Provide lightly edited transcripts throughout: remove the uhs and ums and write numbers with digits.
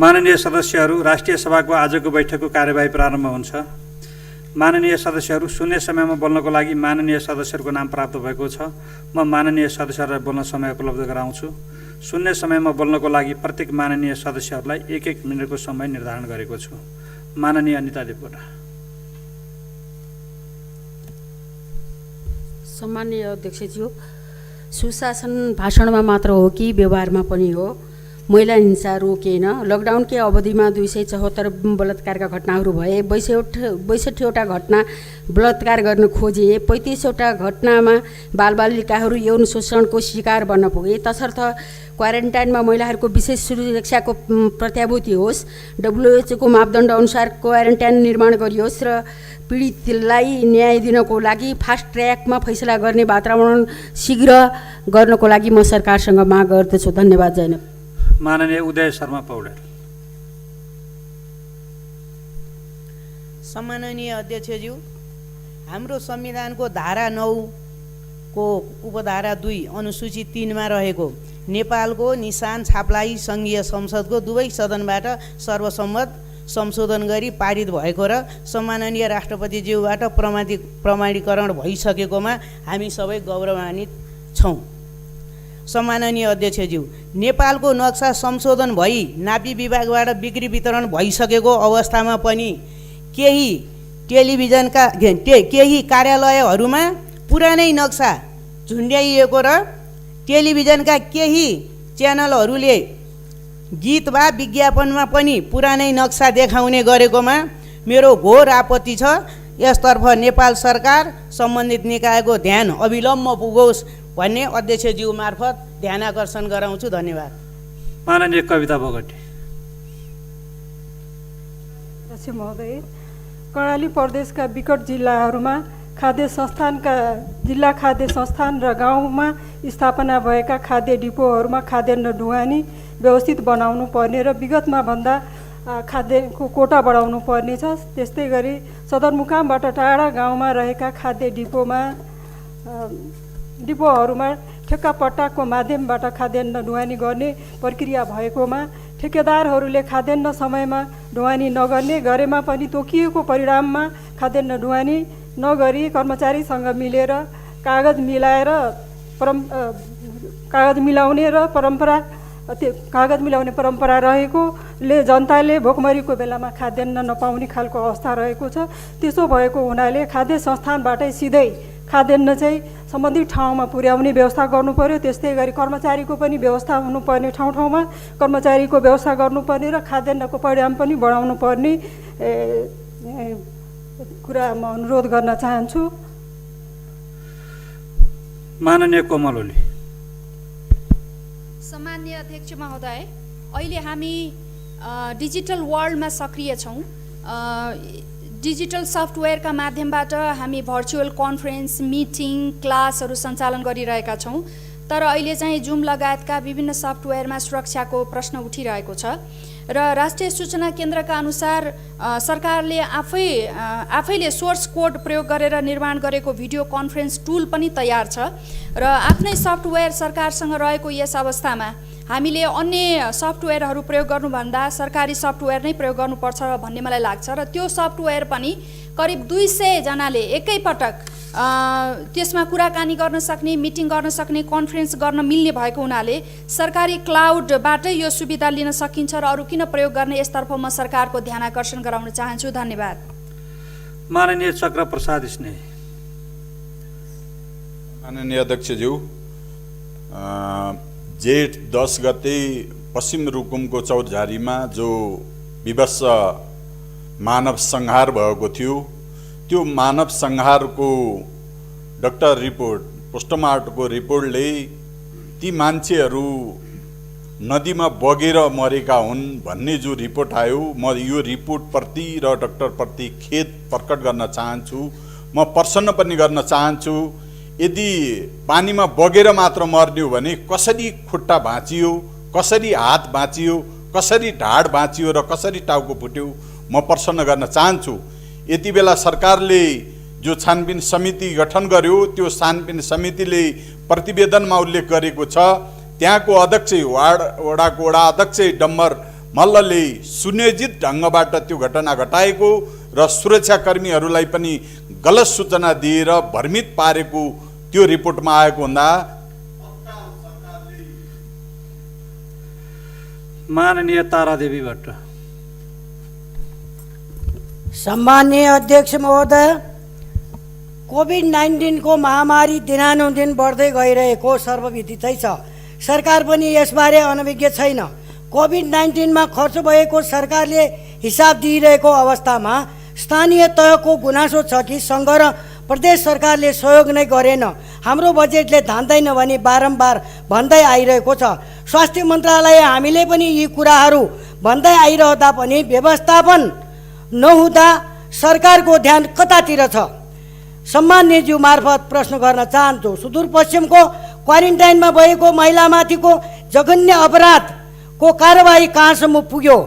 माननीय सदस्यहरू, राष्ट्रिय सभाको आजको बैठकको कार्यवाही प्रारम्भ हुन्छ। माननीय सदस्यहरू, शून्य समयमा बोल्नको लागि माननीय सदस्यहरूको नाम प्राप्त भएको छ। म माननीय सदस्यहरूलाई बोल्न समय उपलब्ध गराउँछु। शून्य समयमा बोल्नको लागि प्रत्येक माननीय सदस्यहरूलाई 1-1 मिनेटको समय निर्धारण गरेको छु। माननीय अनिता देवकोटा। सम्माननीय अध्यक्षज्यू, सुशासन भाषणमा मात्र हो कि व्यवहारमा पनि हो? महिला हिंसा रोकिएन। लकडाउनकै अवधिमा 274 बलात्कारका घटनाहरू भए। 62वटा घटना बलात्कार गर्न खोजिए। 35वटा घटनामा बालबालिकाहरू यौन शोषणको शिकार बन्न पुगे। तसर्थ क्वारेन्टाइनमा महिलाहरूको विशेष सुरक्षाको प्रत्याभूति होस्। WHO को मापदण्ड अनुसार क्वारेन्टाइन निर्माण गरियोस् र पीडितलाई न्याय दिनको लागि फास्ट ट्र्याकमा फैसला गर्ने वातावरण शीघ्र गर्नको लागि म सरकारसँग माग गर्दछु। धन्यवाद। जैनब। माननीय उदय शर्मा पौडेल। सम्माननीय अध्यक्षज्यू, हाम्रो संविधानको धारा 9 को उपधारा 2 अनुसूची 3 मा रहेको नेपालको निशान छापलाई सङ्घीय संसदको दुवै सदनबाट सर्वसम्मत संशोधन गरी पारित भएको र सम्माननीय राष्ट्रपतिज्यूबाट प्रमाणीकरण भइसकेकोमा हामी सबै गौरवान्वित छौँ। सम्माननीय अध्यक्षज्यू, नेपालको नक्सा संशोधन भई नापी विभागबाट बिक्री वितरण भइसकेको अवस्थामा पनि केही टेलिभिजनका केही कार्यालयहरूमा पुरानै नक्सा झुन्ड्याइएको र टेलिभिजनका केही च्यानलहरूले गीत वा विज्ञापनमा पनि पुरानै नक्सा देखाउने गरेकोमा मेरो घोर आपत्ति छ। यसतर्फ नेपाल सरकार सम्बन्धित निकायको ध्यान अविलम्ब पुगोस् भन्ने अध्यक्षज्यू मार्फत ध्यान आकर्षण गराउँछु। धन्यवाद। माननीय कविता बोगटी। अध्यक्ष महोदय, कर्णाली प्रदेशका विकट जिल्लाहरूमा जिल्ला खाद्य संस्थान र गाउँमा स्थापना भएका खाद्य डिपोहरूमा खाद्यान्न ढुवानी व्यवस्थित बनाउनु पर्ने र विगतमा भन्दा खाद्यको कोटा बढाउनु पर्ने छ। त्यस्तै गरी सदरमुकामबाट टाढा गाउँमा रहेका खाद्य डिपोहरूमा ठेक्कापट्टाको माध्यमबाट खाद्यान्न ढुवानी गर्ने प्रक्रिया भएकोमा ठेकेदारहरूले खाद्यान्न समयमा ढुवानी नगर्ने गरेमा पनि तोकिएको परिणाममा खाद्यान्न ढुवानी नगरी कर्मचारीसँग मिलेर कागज मिलाउने परम्परा रहेकोले जनताले भोकमरीको बेलामा खाद्यान्न नपाउने खालको अवस्था रहेको छ। त्यसो भएको हुनाले खाद्य संस्थानबाटै सिधै खाद्यान्न चाहिँ सम्बन्धित ठाउँमा पुर्याउने व्यवस्था गर्नु पर्यो। त्यस्तै गरी कर्मचारीको पनि व्यवस्था हुनुपर्ने ठाउँमा कर्मचारीको व्यवस्था गर्नुपर्ने र खाद्यान्नको परिणाम पनि बढाउनु पर्ने कुरा म अनुरोध गर्न चाहन्छु। माननीय कोमल ओली। सम्माननीय अध्यक्ष महोदय, अहिले हामी डिजिटल वर्ल्डमा सक्रिय छौँ। डिजिटल सफ्टवेयरका माध्यमबाट हामी भर्चुअल कन्फरेन्स, मिटिङ, क्लासहरू सञ्चालन गरिरहेका छौँ। तर अहिले चाहिँ जुम लगायतका विभिन्न सफ्टवेयरमा सुरक्षाको प्रश्न उठिरहेको छ र राष्ट्रिय सूचना केन्द्रका अनुसार सरकारले आफैले सोर्स कोड प्रयोग गरेर निर्माण गरेको भिडियो कन्फरेन्स टुल पनि तयार छ र आफ्नै सफ्टवेयर सरकारसँग रहेको यस अवस्थामा हामीले अन्य सफ्टवेयरहरू प्रयोग गर्नुभन्दा सरकारी सफ्टवेयर नै प्रयोग गर्नुपर्छ भन्ने मलाई लाग्छ र त्यो सफ्टवेयर पनि करिब 200 जनाले एकैपटक त्यसमा कुराकानी गर्न सक्ने, मिटिङ गर्न सक्ने, कन्फरेन्स गर्न मिल्ने भएको हुनाले सरकारी क्लाउडबाट यो सुविधा लिन सकिन्छ र अरू किन प्रयोग गर्ने, यसतर्फ म सरकारको ध्यान आकर्षण गराउन चाहन्छु। धन्यवाद। माननीय चक्र प्रसाद स्नेह। माननीय अध्यक्षज्यू, जेठ 10 गते पश्चिम रुकुमको चौरझारीमा जो विभत्स मानव संहार भएको थियो, त्यो मानव संहारको डक्टर रिपोर्ट, पोस्टमार्टमको रिपोर्टले ती मान्छेहरू नदीमा बगेर मरेका हुन् भन्ने जो रिपोर्ट आयो, म यो रिपोर्टप्रति र डक्टरप्रति खेद प्रकट गर्न चाहन्छु। म प्रसन्न पनि गर्न चाहन्छु। यदि पानीमा बगेर मात्र मर्ने हो भने कसरी खुट्टा भाँचियो, कसरी हात भाँचियो, कसरी ढाड भाँचियो र कसरी टाउको फुट्यो, म प्रसन्न गर्न चाहन्छु। यति बेला सरकारले जो छानबिन समिति गठन गर्यो, त्यो छानबिन समितिले प्रतिवेदनमा उल्लेख गरेको छ, त्यहाँको अध्यक्ष वडाको वडा अध्यक्ष डम्बर मल्लले सुनियोजित ढङ्गबाट त्यो घटना घटाएको र सुरक्षाकर्मीहरूलाई पनि गलत सूचना दिएर भ्रमित पारेको त्यो रिपोर्टमा आएको हुँदा माननीय तारादेवी भट्ट। सम्माननीय अध्यक्ष महोदय, कोभिड-19 को महामारी दिनानुदिन बढ्दै गइरहेको सर्वविदितै छ। सरकार पनि यसबारे अनभिज्ञ छैन। कोभिड-19 मा खर्च भएको सरकारले हिसाब दिइरहेको अवस्थामा स्थानीय तहको गुनासो छ कि सङ्घ र प्रदेश सरकारले सहयोग नै गरेन, हाम्रो बजेटले धान्दैन भनी बारम्बार भन्दै आइरहेको छ। स्वास्थ्य मन्त्रालय हामीले पनि यी कुराहरू भन्दै आइरहँदा पनि व्यवस्थापन नहुँदा सरकारको ध्यान कतातिर छ? सम्माननीयज्यू मार्फत प्रश्न गर्न चाहन्छु। सुदूरपश्चिमको क्वारेन्टाइनमा भएको महिलामाथिको जघन्य अपराधको कारबाही कहाँसम्म पुग्यो?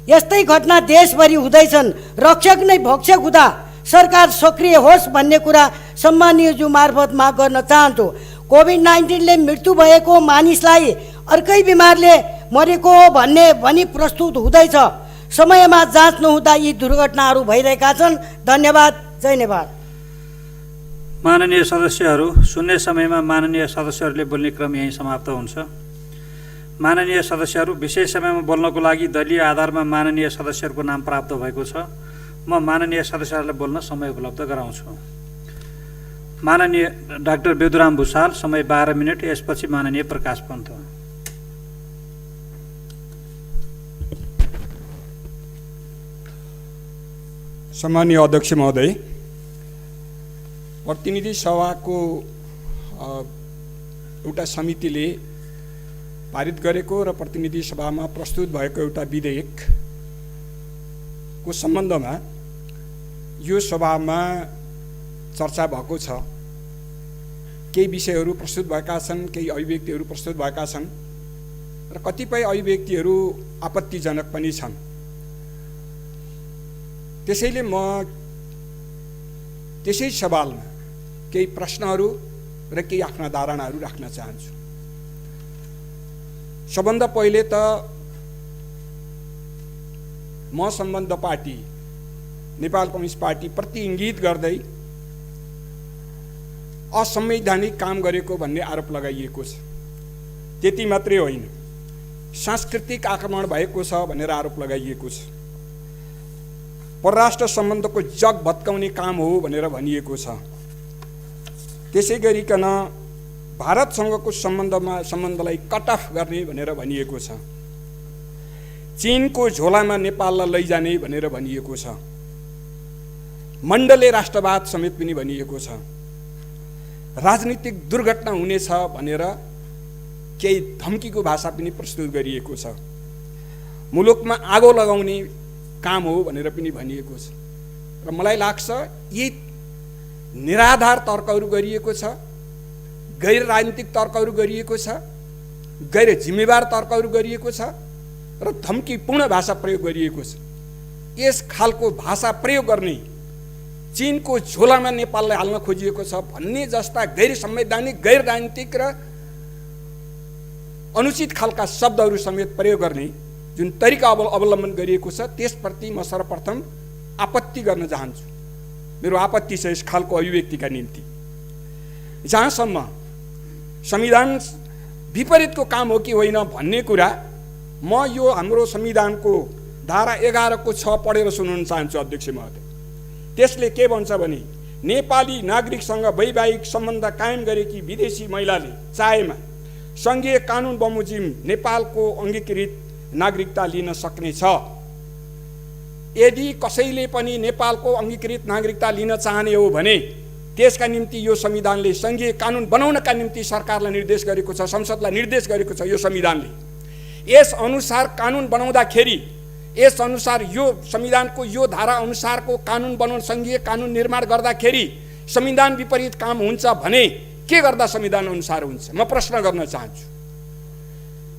यस्तै घटना देशभरि हुँदैछन्। रक्षक नै भक्षक हुँदा सरकार सक्रिय होस् भन्ने कुरा सम्माननीयज्यू मार्फत माग गर्न चाहन्छु। कोभिड-19ले मृत्यु भएको मानिसलाई अर्कै बिमारले मरेको हो भनी प्रस्तुत हुँदैछ। समयमा जाँच नहुँदा यी दुर्घटनाहरू भइरहेका छन्। धन्यवाद। जय नेपाल। माननीय सदस्यहरू, शून्य समयमा माननीय सदस्यहरूले बोल्ने क्रम यहीँ समाप्त हुन्छ। माननीय सदस्यहरू, विशेष समयमा बोल्नको लागि दलीय आधारमा माननीय सदस्यहरूको नाम प्राप्त भएको छ। म माननीय सदस्यहरूलाई बोल्न समय उपलब्ध गराउँछु। माननीय डाक्टर बेदुराम भुसाल, समय 12 मिनट। यसपछि माननीय प्रकाश पन्त। सम्माननीय अध्यक्ष महोदय, प्रतिनिधि सभाको एउटा समितिले पारित गरेको र प्रतिनिधि सभामा प्रस्तुत भएको एउटा विधेयकको सम्बन्धमा यो सभामा चर्चा भएको छ। केही विषयहरू प्रस्तुत भएका छन्, केही अभिव्यक्तिहरू प्रस्तुत भएका छन् र कतिपय अभिव्यक्तिहरू आपत्तिजनक पनि छन्। त्यसैले म त्यसै सवालमा केही प्रश्नहरू र केही आफ्ना धारणाहरू राख्न चाहन्छु। सबभन्दा पहिले त म सम्बन्ध पार्टी नेपाल कम्युनिस्ट पार्टी प्रति इङ्गित गर्दै असंवैधानिक काम गरेको भन्ने आरोप लगाइएको छ। त्यति मात्रै होइन, सांस्कृतिक आक्रमण भएको छ भनेर आरोप लगाइएको छ। परराष्ट्र सम्बन्धको जग भत्काउने काम हो भनेर भनिएको छ। त्यसै गरिकन भारतसँगको सम्बन्धलाई कट अफ गर्ने भनेर भनिएको छ। चीनको झोलामा नेपाललाई लैजाने भनेर भनिएको छ। मण्डले राष्ट्रवाद समेत पनि भनिएको छ। राजनीतिक दुर्घटना हुनेछ भनेर केही धम्कीको भाषा पनि प्रस्तुत गरिएको छ। मुलुकमा आगो लगाउने काम हो भनेर पनि भनिएको छ। र मलाई लाग्छ यी निराधार तर्कहरू गरिएको छ, गैर राजनीतिक तर्कहरू गरिएको छ, गैर जिम्मेवार तर्कहरू गरिएको छ र धम्कीपूर्ण भाषा प्रयोग गरिएको छ। यस खालको भाषा प्रयोग गर्ने, चीनको झोलामा नेपाललाई हाल्न खोजिएको छ भन्ने जस्ता गैर संवैधानिक, गैर राजनीतिक र अनुचित खालका शब्दहरू समेत प्रयोग गर्ने जुन तरिका अवलम्बन गरिएको छ त्यसप्रति म सर्वप्रथम आपत्ति गर्न चाहन्छु। मेरो आपत्ति छ यस खालको अभिव्यक्तिका निम्ति। जहाँसम्म संविधान विपरीतको काम हो कि होइन भन्ने कुरा, म यो हाम्रो संविधानको धारा 11 को 6 पढेर सुनाउन चाहन्छु अध्यक्ष महोदय। त्यसले के भन्छ भने, नेपाली नागरिकसँग वैवाहिक सम्बन्ध कायम गरेकी विदेशी महिलाले चाहेमा सङ्घीय कानुन बमोजिम नेपालको अङ्गीकृत नागरिकता लिन सक्नेछ। यदि कसैले पनि नेपालको अङ्गीकृत नागरिकता लिन चाहने हो भने त्यसका निम्ति यो संविधानले सङ्घीय कानुन बनाउनका निम्ति सरकारलाई निर्देश गरेको छ, संसदलाई निर्देश गरेको छ। यो संविधानले यस अनुसार कानुन बनाउँदाखेरि, यस अनुसार यो संविधानको यो धारा अनुसारको कानुन बनाउन, सङ्घीय कानुन निर्माण गर्दाखेरि संविधान विपरीत काम हुन्छ भने के गर्दा संविधान अनुसार हुन्छ? म प्रश्न गर्न चाहन्छु।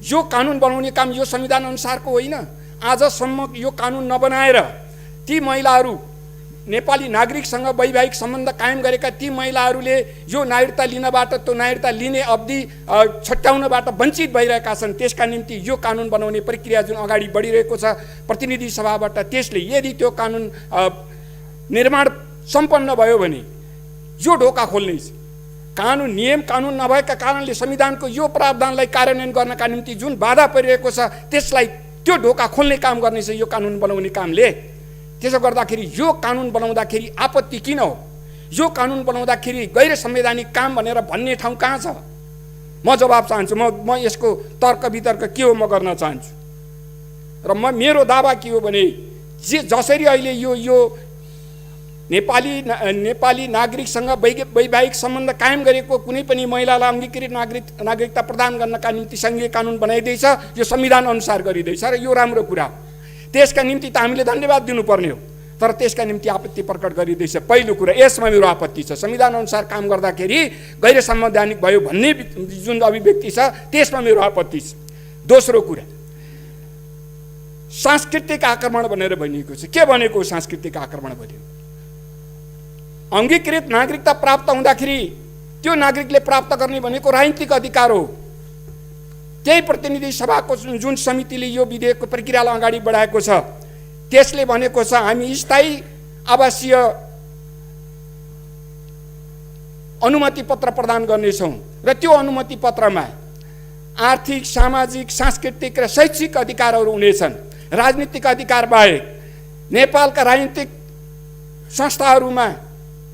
यो कानुन बनाउने काम यो संविधान अनुसारको होइन। आजसम्म यो कानुन नबनाएर ती महिलाहरू नेपाली नागरिकसँग वैवाहिक सम्बन्ध कायम गरेका ती महिलाहरूले यो नागरिकता लिनबाट त्यो नागरिकता लिने अवधि छट्याउनबाट वञ्चित भइरहेका छन्। त्यसका निम्ति यो कानुन बनाउने प्रक्रिया जुन अगाडि बढिरहेको छ प्रतिनिधि सभाबाट, त्यसले यदि त्यो कानुन निर्माण सम्पन्न भयो भने यो ढोका खोल्नेछ। कानुन नियम कानुन नभएका कारणले संविधानको यो प्रावधानलाई कार्यान्वयन गर्नका निम्ति जुन बाधा परिरहेको छ त्यसलाई त्यो ढोका खोल्ने काम गर्नेछ यो कानुन बनाउने कामले। त्यसो गर्दाखेरि यो कानुन बनाउँदाखेरि आपत्ति किन हो? यो कानुन बनाउँदाखेरि गैर संवैधानिक काम भनेर भन्ने ठाउँ कहाँ छ? म जवाब चाहन्छु। म यसको तर्क वितर्क के हो म गर्न चाहन्छु। र मेरो दावा के हो भने जसरी अहिले यो नेपाली नागरिकसँग वैवाहिक सम्बन्ध कायम गरेको कुनै पनि महिलालाई अङ्गीकृत नागरिकता प्रदान गर्नका निम्ति सङ्घीय कानुन बनाइदिएछ, यो संविधान अनुसार गरिँदैछ र यो राम्रो कुरा हो। त्यसका निम्ति त हामीले धन्यवाद दिनुपर्ने हो, तर त्यसका निम्ति आपत्ति प्रकट गरिँदैछ। पहिलो कुरा यसमा मेरो आपत्ति छ। संविधान अनुसार काम गर्दाखेरि गैर संवैधानिक भयो भन्ने जुन अभिव्यक्ति छ त्यसमा मेरो आपत्ति छ। दोस्रो कुरा सांस्कृतिक आक्रमण भनेर भनिएको छ। के भनेको सांस्कृतिक आक्रमण भन्यो? अङ्गीकृत नागरिकता प्राप्त हुँदाखेरि त्यो नागरिकले प्राप्त गर्ने भनेको राजनीतिक अधिकार हो। त्यही प्रतिनिधि सभाको जुन समितिले यो विधेयकको प्रक्रियालाई अगाडि बढाएको छ त्यसले भनेको छ हामी स्थायी आवासीय अनुमति पत्र प्रदान गर्नेछौँ र त्यो अनुमति पत्रमा आर्थिक, सामाजिक, सांस्कृतिक र शैक्षिक अधिकारहरू हुनेछन्। राजनीतिक अधिकार बाहेक नेपालका राजनीतिक संस्थाहरूमा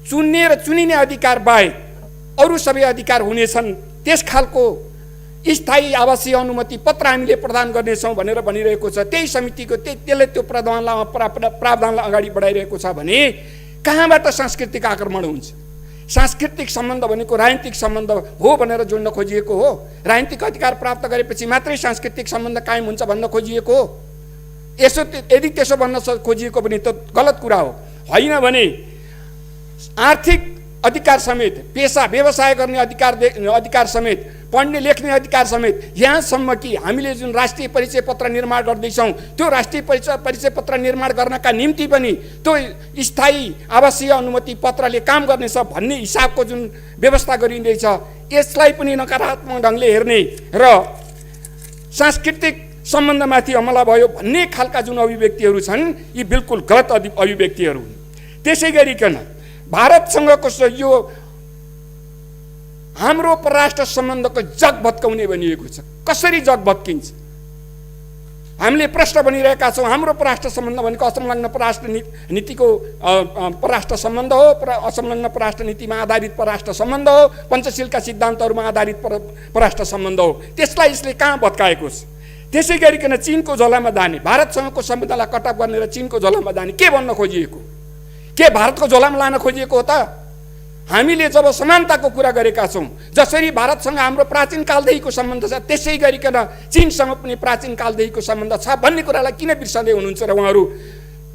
चुन्ने र चुनिने अधिकार बाहेक अरू सबै अधिकार हुनेछन्। त्यस खालको स्थायी आवासीय अनुमति पत्र हामीले प्रदान गर्नेछौँ भनेर भनिरहेको छ। त्यही समितिको त्यसले त्यो प्रावधानलाई अगाडि बढाइरहेको छ भने कहाँबाट सांस्कृतिक आक्रमण हुन्छ? सांस्कृतिक सम्बन्ध भनेको राजनीतिक सम्बन्ध हो भनेर जोड्न खोजिएको हो। राजनीतिक अधिकार प्राप्त गरेपछि मात्रै सांस्कृतिक सम्बन्ध कायम हुन्छ भन्न खोजिएको हो। यदि त्यसो भन्न खोजिएको पनि त गलत कुरा हो। होइन भने आर्थिक अधिकार समेत, पेसा व्यवसाय गर्ने अधिकार समेत, पढ्ने लेख्ने अधिकार समेत, यहाँसम्म कि हामीले जुन राष्ट्रिय परिचय पत्र निर्माण गर्दैछौँ त्यो राष्ट्रिय परिचय पत्र निर्माण गर्नका निम्ति पनि त्यो स्थायी आवासीय अनुमति पत्रले काम गर्नेछ भन्ने हिसाबको जुन व्यवस्था गरिँदैछ यसलाई पनि नकारात्मक ढङ्गले हेर्ने र सांस्कृतिक सम्बन्धमाथि हमला भयो भन्ने खालका जुन अभिव्यक्तिहरू छन् यी बिल्कुल गलत अभिव्यक्तिहरू हुन्। त्यसै गरिकन भारतसँगको यो हाम्रो परराष्ट्र सम्बन्धको जग भत्काउने भनिएको छ। कसरी जग भत्किन्छ? हामीले प्रश्न बनिरहेका छौँ। हाम्रो परराष्ट्र सम्बन्ध भनेको असंलग्न परराष्ट्र नीतिको परराष्ट्र सम्बन्ध हो, असंलग्न परराष्ट्र नीतिमा आधारित परराष्ट्र सम्बन्ध हो, पञ्चशीलका सिद्धान्तहरूमा आधारित परराष्ट्र सम्बन्ध हो। त्यसलाई यसले कहाँ भत्काएको छ? त्यसै गरिकन चीनको झोलामा जाने, भारतसँगको सम्बन्धलाई कटअप गर्ने र चीनको झोलामा जाने के भन्न खोजिएको? के भारतको झोलामा लान खोजिएको हो त? हामीले जब समानताको कुरा गरेका छौँ, जसरी भारतसँग हाम्रो प्राचीन कालदेखिको सम्बन्ध छ त्यसै गरिकन चीनसँग पनि प्राचीन कालदेखिको सम्बन्ध छ भन्ने कुरालाई किन बिर्सँदै हुनुहुन्छ र उहाँहरू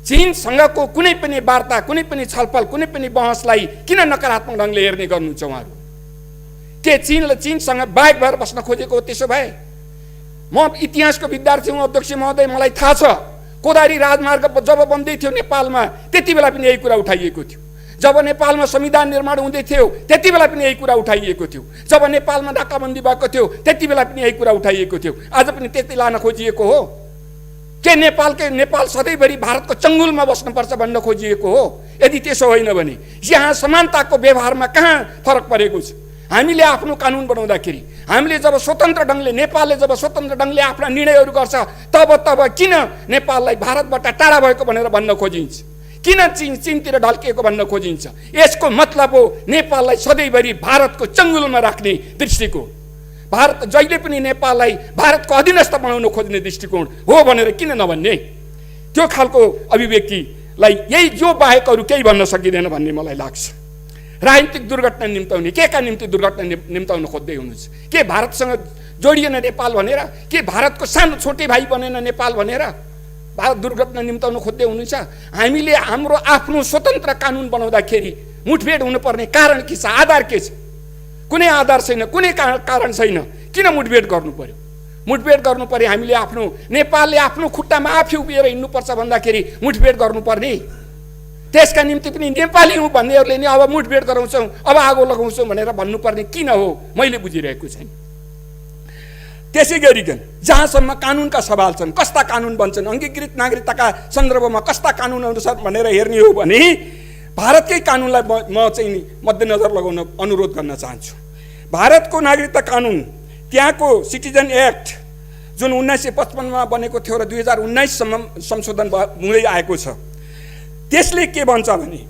चीनसँगको कुनै पनि वार्ता, कुनै पनि छलफल, कुनै पनि बहसलाई किन नकारात्मक ढङ्गले हेर्ने गर्नुहुन्छ उहाँहरू? के चीनसँग बाहेक भएर बस्न खोजेको हो? त्यसो भए म इतिहासको विद्यार्थी हुँ अध्यक्ष महोदय, मलाई थाहा छ कोदारी राजमार्ग जब बन्दै थियो नेपालमा त्यति बेला पनि यही कुरा उठाइएको थियो। जब नेपालमा संविधान निर्माण हुँदै थियो त्यति बेला पनि यही कुरा उठाइएको थियो। जब नेपालमा नाकाबन्दी भएको थियो त्यति बेला पनि यही कुरा उठाइएको थियो। आज पनि त्यति लान खोजिएको हो? के नेपाल सधैँभरि भारतको चङ्गुलमा बस्नुपर्छ भन्न खोजिएको हो? यदि त्यसो होइन भने यहाँ समानताको व्यवहारमा कहाँ फरक परेको छ? हामीले आफ्नो कानुन बनाउँदाखेरि हामीले जब स्वतन्त्र ढङ्गले, नेपालले जब स्वतन्त्र ढङ्गले आफ्ना निर्णयहरू गर्छ तब किन नेपाललाई भारतबाट टाढा भएको भनेर भन्न खोजिन्छ? किन चीनतिर ढल्किएको भन्न खोजिन्छ? यसको मतलब हो नेपाललाई सधैँभरि भारतको चङ्गुलमा राख्ने दृष्टिकोण, भारत जहिले पनि नेपाललाई भारतको अधीनस्थ बनाउन खोज्ने दृष्टिकोण हो भनेर किन नभन्ने? त्यो खालको अभिव्यक्तिलाई यही जो बाहेक अरू केही भन्न सकिँदैन भन्ने मलाई लाग्छ। राजनीतिक दुर्घटना निम्ताउने, के का निम्ति दुर्घटना निम्ताउन खोज्दै हुनुहुन्छ? के भारतसँग जोडिएन नेपाल भनेर? के भारतको सानो छोटे भाइ बनेन नेपाल भनेर भारत दुर्घटना निम्ताउन खोज्दै हुनुहुन्छ? हामीले हाम्रो आफ्नो स्वतन्त्र कानुन बनाउँदाखेरि मुठभेड हुनुपर्ने कारण के छ? आधार के छ? कुनै आधार छैन, कुनै कारण छैन। किन मुठभेड गर्नु पर्यो? मुठभेड गर्नु पर्यो हामीले नेपालले आफ्नो खुट्टामा आफै उभिएर हिँड्नुपर्छ भन्दाखेरि मुठभेड गर्नुपर्ने? त्यसका निम्ति पनि नेपाली हुँ भन्नेहरूले नि अब मुठभेड गराउँछौँ, अब आगो लगाउँछौँ भनेर भन्नुपर्ने किन हो, मैले बुझिरहेको छैन। त्यसै गरिकन जहाँसम्म कानुनका सवाल छन्, कस्ता कानुन बन्छन्, अङ्गीकृत नागरिकताका सन्दर्भमा कस्ता कानुनहरू छन् भनेर हेर्ने हो भने भारतकै कानुनलाई म चाहिँ नि मध्यनजर लगाउन अनुरोध गर्न चाहन्छु। भारतको नागरिकता कानुन, त्यहाँको सिटिजन एक्ट जुन 1955मा बनेको थियो र 2019सम्म संशोधन हुँदै आएको छ, त्यसले के भन्छ भने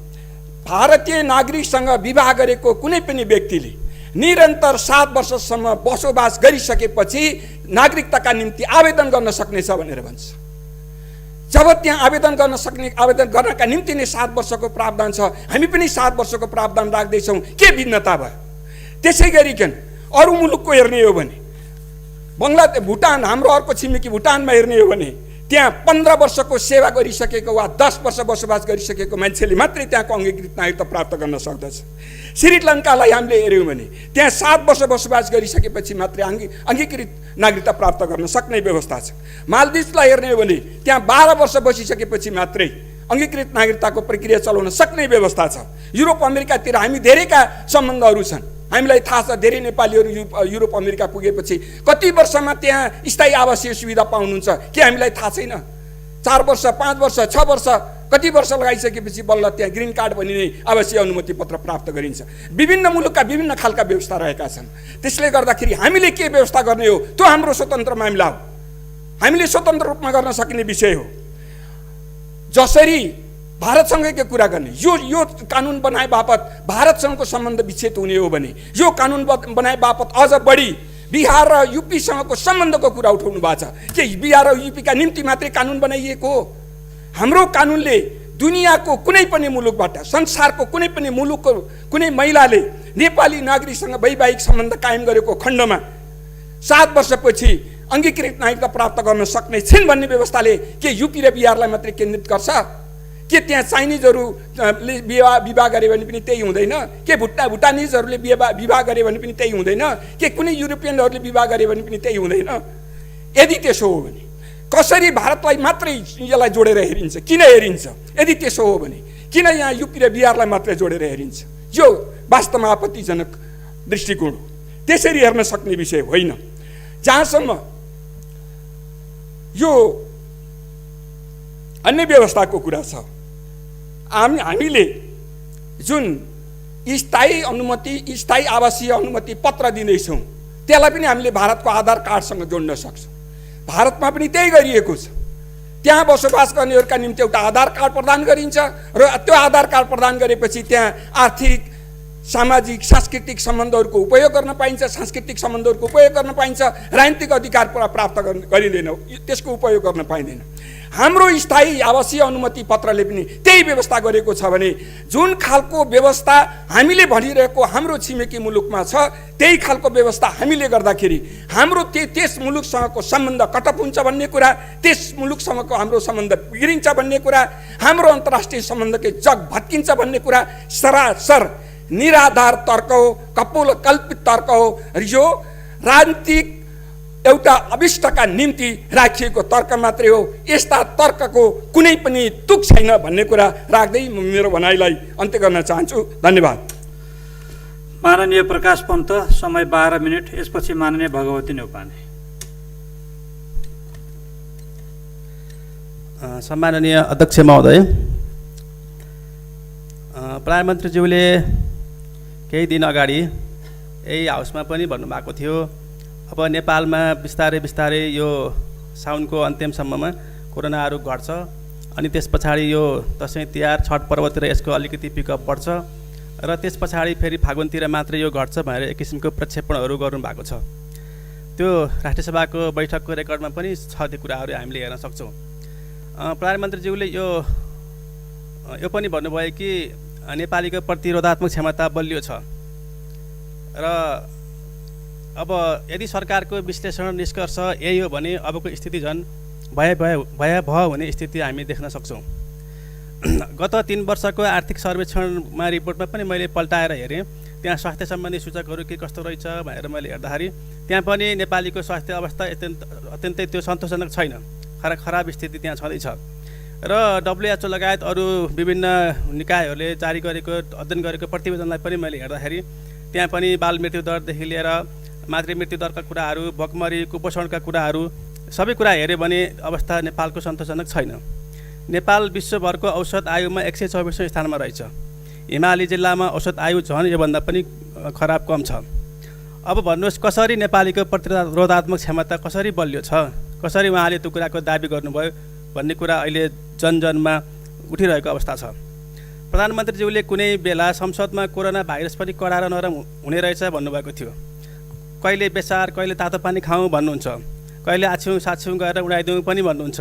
भारतीय नागरिकसँग विवाह गरेको कुनै पनि व्यक्तिले निरन्तर 7 वर्षसम्म बसोबास गरिसकेपछि नागरिकताका निम्ति आवेदन गर्न सक्नेछ भनेर भन्छ। जब त्यहाँ आवेदन गर्नका निम्ति नै 7 वर्षको प्रावधान छ, हामी पनि 7 वर्षको प्रावधान राख्दैछौँ, के भिन्नता भयो? त्यसै गरिकन अरू मुलुकको हेर्ने हो भने बङ्गलादेश, भुटान, हाम्रो अर्को छिमेकी भुटानमा हेर्ने हो भने त्यहाँ 15 वर्षको सेवा गरिसकेको वा 10 वर्ष बसोबास गरिसकेको मान्छेले मात्रै त्यहाँको अङ्गीकृत नागरिकता प्राप्त गर्न सक्दछ। श्रीलङ्कालाई हामीले हेऱ्यौँ भने त्यहाँ 7 वर्ष बसोबास गरिसकेपछि मात्रै अङ्गीकृत नागरिकता प्राप्त गर्न सक्ने व्यवस्था छ। मालदिभ्सलाई हेर्ने हो भने त्यहाँ 12 वर्ष बसिसकेपछि मात्रै अङ्गीकृत नागरिकताको प्रक्रिया चलाउन सक्ने व्यवस्था छ। युरोप अमेरिकातिर हामी धेरैका सम्बन्धहरू छन्, हामीलाई थाहा छ। धेरै नेपालीहरू युरोप अमेरिका पुगेपछि कति वर्षमा त्यहाँ स्थायी आवासीय सुविधा पाउनुहुन्छ के हामीलाई थाहा छैन? 4 वर्ष, 5 वर्ष, 6 वर्ष, कति वर्ष लगाइसकेपछि बल्ल त्यहाँ ग्रिन कार्ड भनिने आवासीय अनुमति पत्र प्राप्त गरिन्छ। विभिन्न मुलुकका विभिन्न खालका व्यवस्था रहेका छन्। त्यसले गर्दाखेरि हामीले के व्यवस्था गर्ने हो त्यो हाम्रो स्वतन्त्र मामिला हो, हामीले स्वतन्त्र रूपमा गर्न सक्ने विषय हो। जसरी भारतसँगैको कुरा गर्ने, यो कानुन बनाए बापत भारतसँगको सम्बन्ध विच्छेद हुने हो भने यो कानुन बनाए बापत अझ बढी बिहार र युपीसँगको सम्बन्धको कुरा उठाउनु भएको छ कि बिहार र युपीका निम्ति मात्रै कानुन बनाइएको हो। हाम्रो कानुनले दुनियाँको कुनै पनि मुलुकबाट, संसारको कुनै पनि मुलुकको कुनै महिलाले नेपाली नागरिकसँग वैवाहिक सम्बन्ध कायम गरेको खण्डमा 7 वर्षपछि अङ्गीकृत नागरिकता प्राप्त गर्न सक्ने छिन् भन्ने व्यवस्थाले के युपी र बिहारलाई मात्रै केन्द्रित गर्छ? के त्यहाँ चाइनिजहरूले विवाह गरे भने पनि त्यही हुँदैन? के भुटानिजहरूले विवाह गरे भने पनि त्यही हुँदैन? के कुनै युरोपियनहरूले विवाह गरे भने पनि त्यही हुँदैन? यदि त्यसो हो भने कसरी भारतलाई मात्रै यसलाई जोडेर हेरिन्छ? किन हेरिन्छ? यदि त्यसो हो भने किन यहाँ युपी र बिहारलाई मात्रै जोडेर हेरिन्छ? यो वास्तवमा आपत्तिजनक दृष्टिकोण हो। त्यसरी हेर्न सक्ने विषय होइन। जहाँसम्म यो अन्य व्यवस्थाको कुरा छ, हामीले जुन स्थायी आवासीय अनुमति पत्र दिँदैछौँ त्यसलाई पनि हामीले भारतको आधार कार्डसँग जोड्न सक्छौँ। भारतमा पनि त्यही गरिएको छ। त्यहाँ बसोबास गर्नेहरूका निम्ति एउटा आधार कार्ड प्रदान गरिन्छ र त्यो आधार कार्ड प्रदान गरेपछि त्यहाँ आर्थिक, सामाजिक, सांस्कृतिक सम्बन्धहरूको उपयोग गर्न पाइन्छ, सांस्कृतिक सम्बन्धहरूको उपयोग गर्न पाइन्छ, राजनीतिक अधिकार प्राप्त गरिँदैन, त्यसको उपयोग गर्न पाइँदैन। हाम्रो स्थायी आवासीय अनुमति पत्रले पनि त्यही व्यवस्था गरेको छ भने जुन खालको व्यवस्था हामीले भनिरहेको हाम्रो छिमेकी मुलुकमा छ त्यही खालको व्यवस्था हामीले गर्दाखेरि हाम्रो त्यस मुलुकसँगको सम्बन्ध कटअप हुन्छ भन्ने कुरा, त्यस मुलुकसँगको हाम्रो सम्बन्ध बिग्रिन्छ भन्ने कुरा, हाम्रो अन्तर्राष्ट्रिय सम्बन्धकै जग भत्किन्छ भन्ने कुरा सरासर निराधार तर्क हो, कल्पित तर्क हो। यो राजनीतिक एउटा अभिष्टका निम्ति राखिएको तर्क मात्रै हो। यस्ता तर्कको कुनै पनि तुक छैन भन्ने कुरा राख्दै म मेरो भनाइलाई अन्त्य गर्न चाहन्छु। धन्यवाद। माननीय प्रकाश पन्त, समय 12 मिनट। यसपछि माननीय भगवती न्यौपाने। सम्माननीय अध्यक्ष महोदय, प्रधानमन्त्रीज्यूले केही दिन अगाडि यही हाउसमा पनि भन्नुभएको थियो अब नेपालमा बिस्तारै यो साउनको अन्त्यसम्ममा कोरोनाहरू घट्छ अनि त्यस पछाडि यो दसैँ तिहार छठ पर्वतिर यसको अलिकति पिकअप बढ्छ र त्यस पछाडि फेरि फागुनतिर मात्रै यो घट्छ भनेर एक किसिमको प्रक्षेपणहरू गर्नुभएको छ। त्यो राष्ट्रिय सभाको बैठकको रेकर्डमा पनि छ, त्यो कुराहरू हामीले हेर्न सक्छौँ। प्रधानमन्त्रीज्यूले यो पनि भन्नुभयो कि नेपालीको प्रतिरोधात्मक क्षमता बलियो छ र अब यदि सरकारको विश्लेषण निष्कर्ष यही हो भने अबको स्थिति झन् भयावह हुने स्थिति हामी देख्न सक्छौँ। गत 3 वर्षको आर्थिक सर्वेक्षणमा रिपोर्टमा पनि मैले पल्टाएर हेरेँ, त्यहाँ स्वास्थ्य सम्बन्धी सूचकहरू के कस्तो रहेछ भनेर मैले हेर्दाखेरि त्यहाँ पनि नेपालीको स्वास्थ्य अवस्था अत्यन्तै त्यो सन्तोषजनक छैन, खराब स्थिति त्यहाँ छँदैछ। र WHO लगायत अरू विभिन्न निकायहरूले जारी गरेको अध्ययन गरेको प्रतिवेदनलाई पनि मैले हेर्दाखेरि त्यहाँ पनि बाल मृत्यु दरदेखि लिएर मातृ मृत्यु दरका कुराहरू, भोकमरी, कुपोषणका कुराहरू सबै कुरा हेऱ्यो भने अवस्था नेपालको सन्तोषजनक छैन। नेपाल विश्वभरको औसत आयुमा 124औं स्थानमा रहेछ। हिमाली जिल्लामा औसत आयु झन् योभन्दा पनि खराब कम छ। अब भन्नुहोस् कसरी नेपालीको प्रतिरोधात्मक क्षमता कसरी बलियो छ, कसरी उहाँले त्यो कुराको दाबी गर्नुभयो भन्ने कुरा अहिले जनजनमा उठिरहेको अवस्था छ। प्रधानमन्त्रीज्यूले कुनै बेला संसदमा कोरोना भाइरस पनि कडा र नरम हुने रहेछ भन्नुभएको थियो। कहिले बेसार, कहिले तातो पानी खाउँ भन्नुहुन्छ, कहिले आछ्यौँ साछ्यौँ गरेर उडाइदिउँ पनि भन्नुहुन्छ।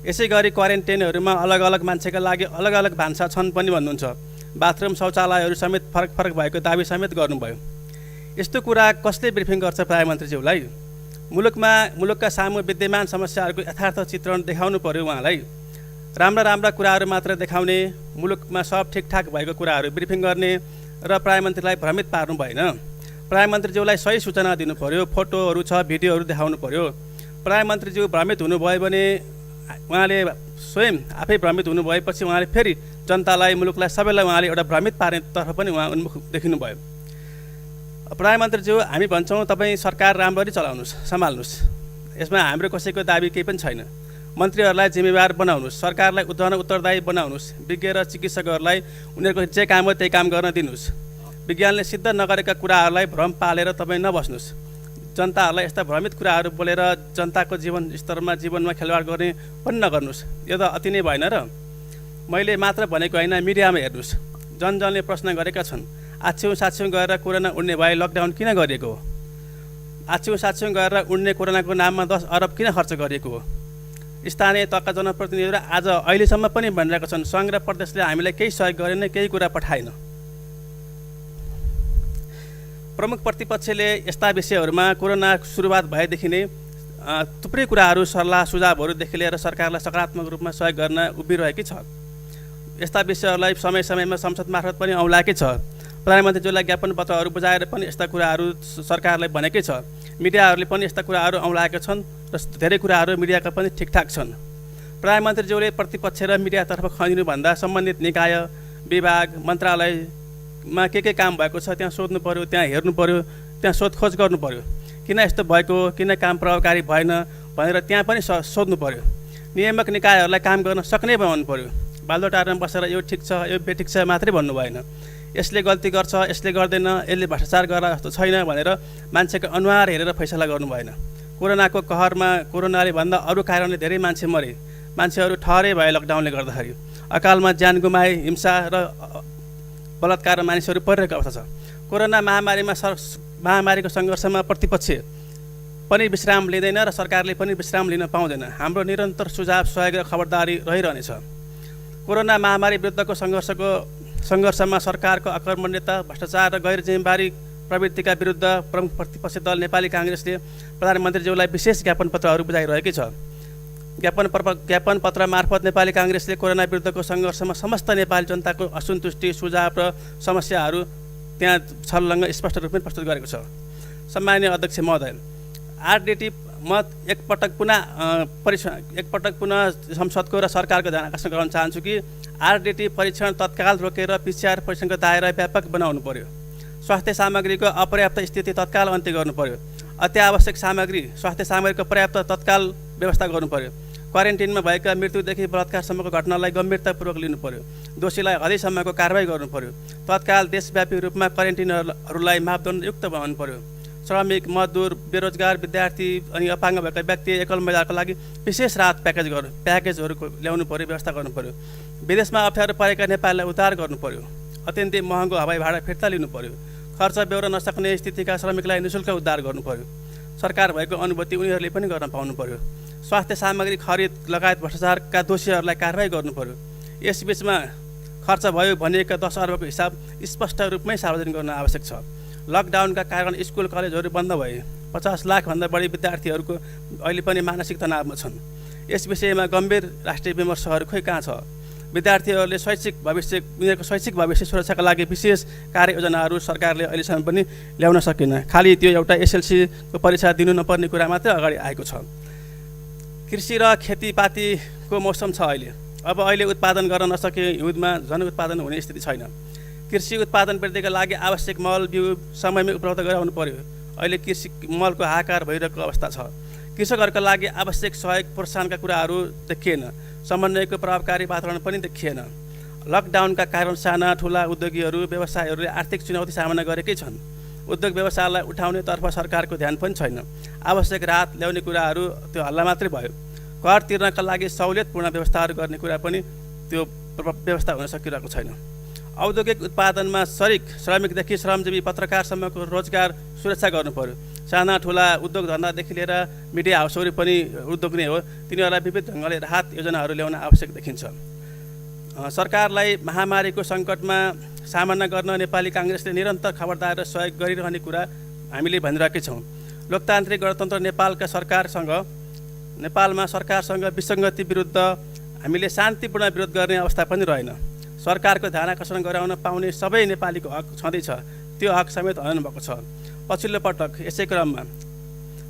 यसै गरी क्वारेन्टाइनहरूमा अलग अलग मान्छेका लागि अलग अलग भान्सा छन् पनि भन्नुहुन्छ। बाथरुम शौचालयहरू समेत फरक फरक भएको दाबी समेत गर्नुभयो। यस्तो कुरा कसले ब्रिफिङ गर्छ प्रधानमन्त्रीज्यूलाई? मुलुकका सामु विद्यमान समस्याहरूको यथार्थ चित्रण देखाउनु पर्यो उहाँलाई। राम्रा राम्रा कुराहरू मात्र देखाउने, मुलुकमा सब ठिकठाक भएको कुराहरू ब्रिफिङ गर्ने र प्रधानमन्त्रीलाई भ्रमित पार्नु भएन। प्रधानमन्त्रीज्यूलाई सही सूचना दिनु पर्यो, फोटोहरू छ, भिडियोहरू देखाउनु पर्यो। प्रधानमन्त्रीज्यू भ्रमित हुनुभयो भने उहाँले स्वयं आफै भ्रमित हुनुभएपछि उहाँले फेरि जनतालाई, मुलुकलाई, सबैलाई उहाँले एउटा भ्रमित पार्नेतर्फ पनि उहाँ उन्मुख देखिनुभयो। प्रधानमन्त्रीज्यू, हामी भन्छौँ तपाईँ सरकार राम्ररी चलाउनुहोस्, सम्हाल्नुहोस्। यसमा हाम्रो कसैको दाबी केही पनि छैन। मन्त्रीहरूलाई जिम्मेवार बनाउनुहोस्, सरकारलाई उत्तरदायी बनाउनुहोस्, विज्ञ र चिकित्सकहरूलाई उनीहरूको जे काम हो त्यही काम गर्न दिनुहोस्। विज्ञानले सिद्ध नगरेका कुराहरूलाई भ्रम पालेर तपाईँ नबस्नुहोस्। जनताहरूलाई यस्ता भ्रमित कुराहरू बोलेर जनताको जीवनमा खेलवाड गर्ने पनि नगर्नुहोस्। यो त अति नै भएन र? मैले मात्र भनेको होइन, मिडियामा हेर्नुहोस्, जनजनले प्रश्न गरेका छन्। आछ्यौँ साछ्यौँ गरेर कोरोना उड्ने भए लकडाउन किन गरिएको हो? आछ्यौँ साछ्यौँ गरेर उड्ने कोरोनाको नाममा 10 अरब किन खर्च गरिएको हो? स्थानीय तहका जनप्रतिनिधिहरू आज अहिलेसम्म पनि भनिरहेका छन् सङ्घ र प्रदेशले हामीलाई केही सहयोग गरेन, केही कुरा पठाएन। प्रमुख प्रतिपक्षले यस्ता विषयहरूमा कोरोना सुरुवात भएदेखि नै थुप्रै कुराहरू, सल्लाह सुझावहरूदेखि लिएर सरकारलाई सकारात्मक रूपमा सहयोग गर्न उभिरहेकै छ। यस्ता विषयहरूलाई समय समयमा संसद मार्फत पनि औँलाएकै छ। प्रधानमन्त्रीज्यूलाई ज्ञापन पत्रहरू बुझाएर पनि यस्ता कुराहरू सरकारलाई भनेकै छ। मिडियाहरूले पनि यस्ता कुराहरू औँलाएका छन् र धेरै कुराहरू मिडियाका पनि ठिकठाक छन्। प्रधानमन्त्रीज्यूले प्रतिपक्ष र मिडियातर्फ खनिदिनुभन्दा सम्बन्धित निकाय, विभाग, मन्त्रालयमा के काम भएको छ त्यहाँ सोध्नु पर्यो, त्यहाँ हेर्नु पर्यो, त्यहाँ सोधखोज गर्नु पर्यो। किन यस्तो भएको, किन काम प्रभावकारी भएन भनेर त्यहाँ पनि सोध्नु पर्यो। नियामक निकायहरूलाई काम गर्न सक्ने बनाउनु पर्यो। बालुवाटारमा बसेर यो ठिक छ, यो बेठिक छ मात्रै भन्नु भएन। यसले गल्ती गर्छ, यसले गर्दैन, यसले भ्रष्टाचार गरेर जस्तो छैन भनेर मान्छेको अनुहार हेरेर फैसला गर्नु भएन। कोरोनाको कहरमा कोरोनाले भन्दा अरू कारणले धेरै मान्छे मरे, मान्छेहरू ठहरै भए लकडाउनले गर्दाखेरि। अकालमा ज्यान गुमाए, हिंसा र बलात्कार मानिसहरू परिरहेको अवस्था छ। कोरोना महामारीको सङ्घर्षमा प्रतिपक्ष पनि विश्राम लिँदैन र सरकारले पनि विश्राम लिन पाउँदैन। हाम्रो निरन्तर सुझाव, सहयोग र खबरदारी रहिरहनेछ। कोरोना महामारी विरुद्धको सङ्घर्षमा सरकारको अकर्मण्यता, भ्रष्टाचार र गैर जिम्मेवारी प्रवृत्तिका विरुद्ध प्रमुख प्रतिपक्षी दल नेपाली काङ्ग्रेसले प्रधानमन्त्रीज्यूलाई विशेष ज्ञापन पत्रहरू बुझाइरहेकै छ। ज्ञापन पत्र मार्फत नेपाली काङ्ग्रेसले कोरोना विरुद्धको सङ्घर्षमा समस्त नेपाली जनताको असन्तुष्टि, सुझाव र समस्याहरू त्यहाँ छलङ्ग स्पष्ट रूपमा प्रस्तुत गरेको छ। सम्माननीय अध्यक्ष महोदय, आरडिटी म एकपटक पुनः संसदको र सरकारको ध्यान आकर्षण गर्न चाहन्छु कि आरडिटी परीक्षण तत्काल रोकेर पिसिआर परीक्षणको दायरा व्यापक बनाउनु पर्यो। स्वास्थ्य सामग्रीको अपर्याप्त स्थिति तत्काल अन्त्य गर्नु पर्यो। अत्यावश्यक सामग्री, स्वास्थ्य सामग्रीको पर्याप्त तत्काल व्यवस्था गर्नु पर्यो। क्वारेन्टिनमा भएका मृत्युदेखि बलात्कारसम्मको घटनालाई गम्भीरतापूर्वक लिनु पर्यो। दोषीलाई हदैसम्मको कारवाही गर्नु पर्यो। तत्काल देशव्यापी रूपमा क्वारेन्टिनहरूलाई मापदण्डयुक्त बनाउनु पर्यो। श्रमिक, मजदुर, बेरोजगार, विद्यार्थी अनि अपाङ्ग भएका व्यक्ति, एकल महिलाको लागि विशेष राहत प्याकेजहरू ल्याउनु पर्यो, व्यवस्था गर्नु पर्यो। विदेशमा अप्ठ्यारो परेका नेपालीलाई उद्धार गर्नु पर्यो। अत्यन्तै महँगो हवाई भाडा फिर्ता लिनु पर्यो। खर्च बेहोर्न नसक्ने स्थितिका श्रमिकलाई निःशुल्क उद्धार गर्नु पर्यो। सरकार भएको अनुभूति उनीहरूले पनि गर्न पाउनु पर्यो। स्वास्थ्य सामग्री खरिद लगायत भ्रष्टाचारका दोषीहरूलाई कारवाही गर्नु पर्यो। यसबीचमा खर्च भयो भनिएका 10 अरबको हिसाब स्पष्ट रूपमै सार्वजनिक गर्न आवश्यक छ। लकडाउनका कारण स्कुल कलेजहरू बन्द भए। 50 लाखभन्दा बढी विद्यार्थीहरूको अहिले पनि मानसिक तनावमा छन्। यस विषयमा गम्भीर राष्ट्रिय विमर्शहरू खोइ कहाँ छ? विद्यार्थीहरूले उनीहरूको शैक्षिक भविष्य सुरक्षाका लागि विशेष कार्ययोजनाहरू सरकारले अहिलेसम्म पनि ल्याउन सकेन। खालि त्यो एउटा एसएलसीको परीक्षा दिनु नपर्ने कुरा मात्रै अगाडि आएको छ। कृषि र खेतीपातीको मौसम छ अहिले। अब अहिले उत्पादन गर्न नसके हिउँदमा झन् उत्पादन हुने स्थिति छैन। कृषि उत्पादन वृद्धिका लागि आवश्यक मल बिउ समयमै उपलब्ध गराउनु पर्यो। अहिले कृषि मलको हाहाकार भइरहेको अवस्था छ। कृषकहरूका लागि आवश्यक सहयोग प्रोत्साहनका कुराहरू देखिएन। समन्वयको प्रभावकारी वातावरण पनि देखिएन। लकडाउनका कारण साना ठुला उद्योगीहरू व्यवसायहरूले आर्थिक चुनौती सामना गरेकै छन्। उद्योग व्यवसायलाई उठाउनेतर्फ सरकारको ध्यान पनि छैन। आवश्यक राहत ल्याउने कुराहरू त्यो हल्ला मात्रै भयो। कर तिर्नका लागि सहुलियतपूर्ण व्यवस्थाहरू गर्ने कुरा पनि त्यो व्यवस्था हुन सकिरहेको छैन। औद्योगिक उत्पादनमा श्रमिकदेखि श्रमजीवी पत्रकारसम्मको रोजगार सुरक्षा गर्नु पर्यो। साना ठुला उद्योग धन्दादेखि लिएर मिडिया हाउसहरू पनि उद्योग नै हो, तिनीहरूलाई विविध ढङ्गले राहत योजनाहरू ल्याउन आवश्यक देखिन्छ। सरकारलाई महामारीको सङ्कटमा सामना गर्न नेपाली काङ्ग्रेसले निरन्तर खबरदार र सहयोग गरिरहने कुरा हामीले भनिरहेकै छौँ। लोकतान्त्रिक गणतन्त्र नेपालमा सरकारसँग विसङ्गति विरुद्ध हामीले शान्तिपूर्ण विरोध गर्ने अवस्था पनि रहेन। सरकारको ध्यान आकर्षण गराउन पाउने सबै नेपालीको हक छँदैछ, त्यो हक समेत हनन भएको छ। पछिल्लो पटक यसै क्रममा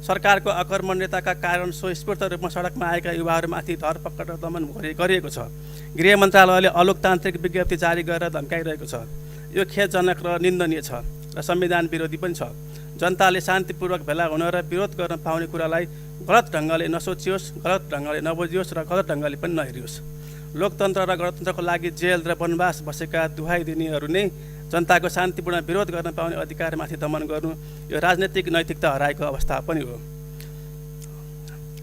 सरकारको अकर्मण्यताका कारण स्वस्फूर्त रूपमा सडकमा आएका युवाहरूमाथि धरपकड र दमन गरिएको छ। गृह मन्त्रालयले अलोकतान्त्रिक विज्ञप्ति जारी गरेर धम्काइरहेको छ। यो खेदजनक र निन्दनीय छ र संविधान विरोधी पनि छ। जनताले शान्तिपूर्वक भेला हुन र विरोध गर्न पाउने कुरालाई गलत ढङ्गले नसोचियोस्, गलत ढङ्गले नबुझियोस् र गलत ढङ्गले पनि नहेरियोस्। लोकतन्त्र र गणतन्त्रको लागि जेल र वनवास बसेका दुहाई दिनेहरू नै जनताको शान्तिपूर्ण विरोध गर्न पाउने अधिकारमाथि दमन गर्नु यो राजनैतिक नैतिकता हराएको अवस्था पनि हो।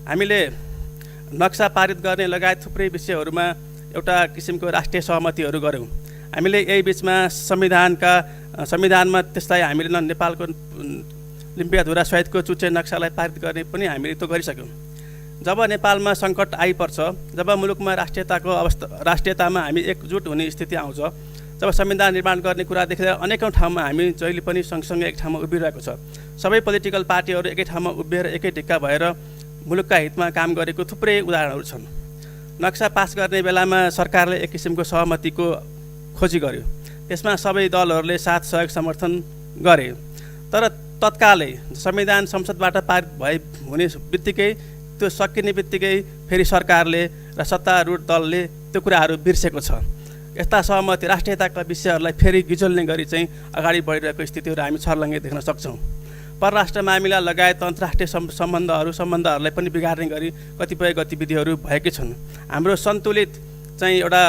हामीले नक्सा पारित गर्ने लगायत थुप्रै विषयहरूमा एउटा किसिमको राष्ट्रिय सहमतिहरू गऱ्यौँ। हामीले यही बिचमा संविधानमा त्यसलाई हामीले नेपालको लिम्पियाधुरा सहितको चुच्चे नक्सालाई पारित गर्ने पनि हामीले त्यो गरिसक्यौँ। जब नेपालमा सङ्कट आइपर्छ, जब मुलुकमा राष्ट्रियतामा हामी एकजुट हुने स्थिति आउँछ, जब संविधान निर्माण गर्ने कुरादेखि लिएर अनेकौँ ठाउँमा हामी जहिले पनि सँगसँगै एक ठाउँमा उभिरहेको छ। सबै पोलिटिकल पार्टीहरू एकै ठाउँमा उभिएर एकै ढिक्का भएर मुलुकका हितमा काम गरेको थुप्रै उदाहरणहरू छन्। नक्सा पास गर्ने बेलामा सरकारले एक किसिमको सहमतिको खोजी गर्यो। त्यसमा सबै दलहरूले साथ सहयोग समर्थन गरे। तर तत्कालै संविधान संसदबाट पारित हुने बित्तिकै, त्यो सकिने बित्तिकै फेरि सरकारले र सत्तारूढ दलले त्यो कुराहरू बिर्सेको छ। यस्ता सहमति राष्ट्रियताका विषयहरूलाई फेरि गिजोल्ने गरी चाहिँ अगाडि बढिरहेको स्थितिहरू हामी छर्लङ्गै देख्न सक्छौँ। परराष्ट्र मामिला लगायत अन्तर्राष्ट्रिय सम्बन्धहरूलाई पनि बिगार्ने गरी कतिपय गतिविधिहरू भएकै छन्। हाम्रो सन्तुलित चाहिँ एउटा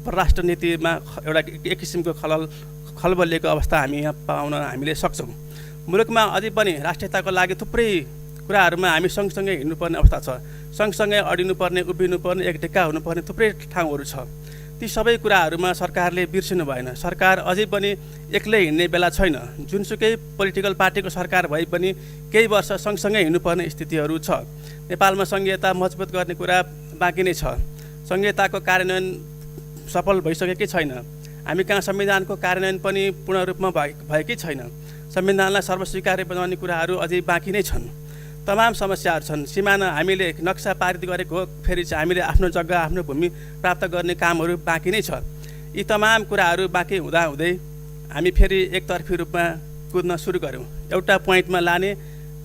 परराष्ट्र नीतिमा एउटा एक किसिमको खलबलिएको अवस्था हामी यहाँ पाउन हामीले सक्छौँ। मुलुकमा अझै पनि राष्ट्रियताको लागि थुप्रै कुराहरूमा हामी सँगसँगै हिँड्नुपर्ने अवस्था छ। सँगसँगै अडिनुपर्ने, उभिनुपर्ने, एक ढिक्का हुनुपर्ने थुप्रै ठाउँहरू छ। ती सबै कुराहरूमा सरकारले बिर्सिनु भएन। सरकार अझै पनि एक्लै हिँड्ने बेला छैन। जुनसुकै पोलिटिकल पार्टीको सरकार भए पनि केही वर्ष सँगसँगै हिँड्नुपर्ने स्थितिहरू छ। नेपालमा सङ्घीयता मजबुत गर्ने कुरा बाँकी नै छ। सङ्घीयताको कार्यान्वयन सफल भइसकेकै छैन। हामी कहाँ संविधानको कार्यान्वयन पनि पूर्ण रूपमा भएकै छैन। संविधानलाई सर्वस्वीकार्य बनाउने कुराहरू अझै बाँकी नै छन्। तमाम समस्याहरू छन्। सिमाना हामीले नक्सा पारित गरेको हो, फेरि चाहिँ हामीले आफ्नो जग्गा, आफ्नो भूमि प्राप्त गर्ने कामहरू बाँकी नै छ। यी तमाम कुराहरू बाँकी हुँदाहुँदै हामी फेरि एकतर्फी रूपमा कुद्न सुरु गऱ्यौँ। एउटा पोइन्टमा लाने,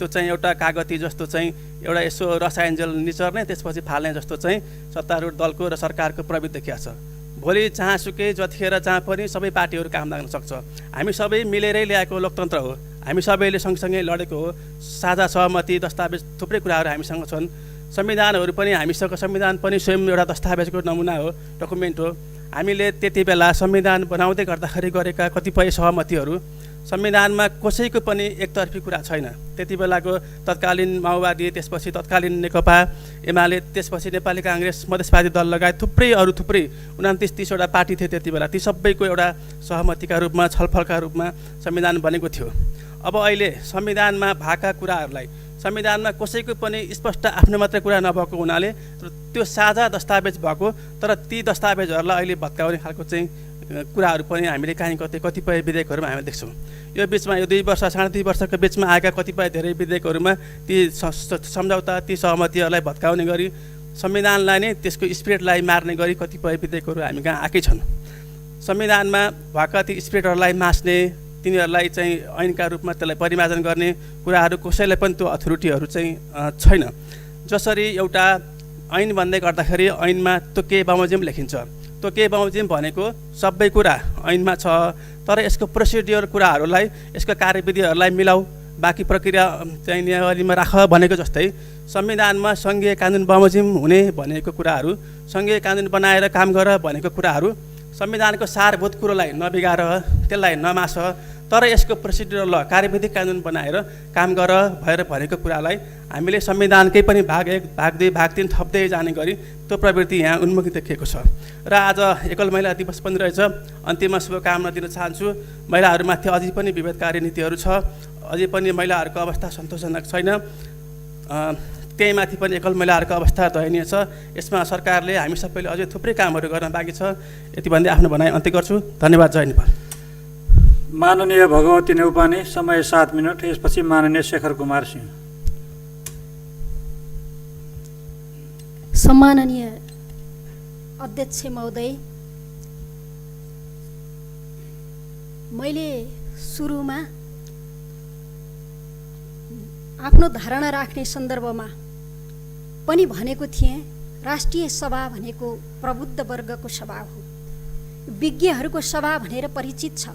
त्यो चाहिँ एउटा कागती जस्तो चाहिँ एउटा यसो रसायन जल निचर्ने, त्यसपछि फाल्ने जस्तो चाहिँ सत्तारूढ दलको र सरकारको प्रवृत्ति देखिया छ। भोलि जहाँसुकै जतिखेर जहाँ पनि सबै पार्टीहरू काम लाग्न सक्छ। हामी सबै मिलेरै ल्याएको लोकतन्त्र हो। हामी सबैले सँगसँगै लडेको हो। साझा सहमति, दस्तावेज थुप्रै कुराहरू हामीसँग छन्। संविधानहरू पनि हामीसँग, संविधान पनि स्वयं एउटा दस्तावेजको नमुना हो, डकुमेन्ट हो। हामीले त्यति बेला संविधान बनाउँदै गर्दाखेरि गरेका कतिपय सहमतिहरू संविधानमा कसैको पनि एकतर्फी कुरा छैन। त्यति बेलाको तत्कालीन माओवादी, त्यसपछि तत्कालीन नेकपा एमाले, त्यसपछि नेपाली काङ्ग्रेस, मधेसवादी दल लगायत थुप्रै 29-30वटा पार्टी थिए त्यति बेला। ती सबैको एउटा सहमतिका रूपमा, छलफलका रूपमा संविधान बनेको थियो। अब अहिले संविधानमा भएका कुराहरूलाई, संविधानमा कसैको पनि स्पष्ट आफ्नो मात्रै कुरा नभएको हुनाले त्यो साझा दस्तावेज भएको, तर ती दस्तावेजहरूलाई अहिले भत्काउने खालको चाहिँ कुराहरू पनि हामीले काहीँ कतिपय विधेयकहरूमा हामी देख्छौँ। यो बिचमा यो 2 वर्ष, 2.5 वर्षको बिचमा आएका कतिपय धेरै विधेयकहरूमा ती सम्झौता, ती सहमतिहरूलाई भत्काउने गरी संविधानलाई नै, त्यसको स्पिरिटलाई मार्ने गरी कतिपय विधेयकहरू हामी कहाँ आएकै छन्। संविधानमा भएका ती स्पिरिटहरूलाई मास्ने, तिनीहरूलाई चाहिँ ऐनका रूपमा त्यसलाई परिमार्जन गर्ने कुराहरू कसैलाई पनि त्यो अथोरिटीहरू चाहिँ छैन। जसरी एउटा ऐन भन्दै गर्दाखेरि ऐनमा तोके बमोजिम लेखिन्छ। तोके बमोजिम भनेको सबै कुरा ऐनमा छ, तर यसको प्रोसिडियर कुराहरूलाई, यसको कार्यविधिहरूलाई मिलाऊ, बाँकी प्रक्रिया चाहिँ नियमावलीमा राख भनेको जस्तै संविधानमा सङ्घीय कानुन बमोजिम हुने भनेको कुराहरू, सङ्घीय कानुन बनाएर काम गर भनेको कुराहरू संविधानको सारभूत कुरोलाई नबिगार, त्यसलाई नमास, तर यसको प्रोसिडियर ल कार्यविधिक कानुन बनाएर काम गर भएर भनेको कुरालाई हामीले संविधानकै पनि भाग 1, भाग 2, भाग 3 थप्दै जाने गरी त्यो प्रवृत्ति यहाँ उन्मुखी देखिएको छ। र आज एकल महिला दिवस पनि रहेछ। अन्त्यमा शुभकामना दिन चाहन्छु। महिलाहरूमाथि अझै पनि विभेदकारी नीतिहरू छ, अझै पनि महिलाहरूको अवस्था सन्तोषजनक छैन। त्यही माथि पनि एकल महिलाहरूको अवस्था दयनीय छ। यसमा सरकारले, हामी सबैले अझै थुप्रै कामहरू गर्न बाँकी छ। यति भन्दै आफ्नो भनाइ अन्त्य गर्छु। धन्यवाद। जय नेपाल। माननीय भगवती नेउपाने, समय 7 मिनट। यसपछि माननीय शेखर कुमार सिंह। सम्माननीय अध्यक्ष महोदय, मैले सुरुमा आफ्नो धारणा राख्ने सन्दर्भमा पनि भनेको थिएँ, राष्ट्रिय सभा भनेको प्रबुद्ध वर्गको सभा हो, विज्ञहरूको सभा भनेर परिचित छ,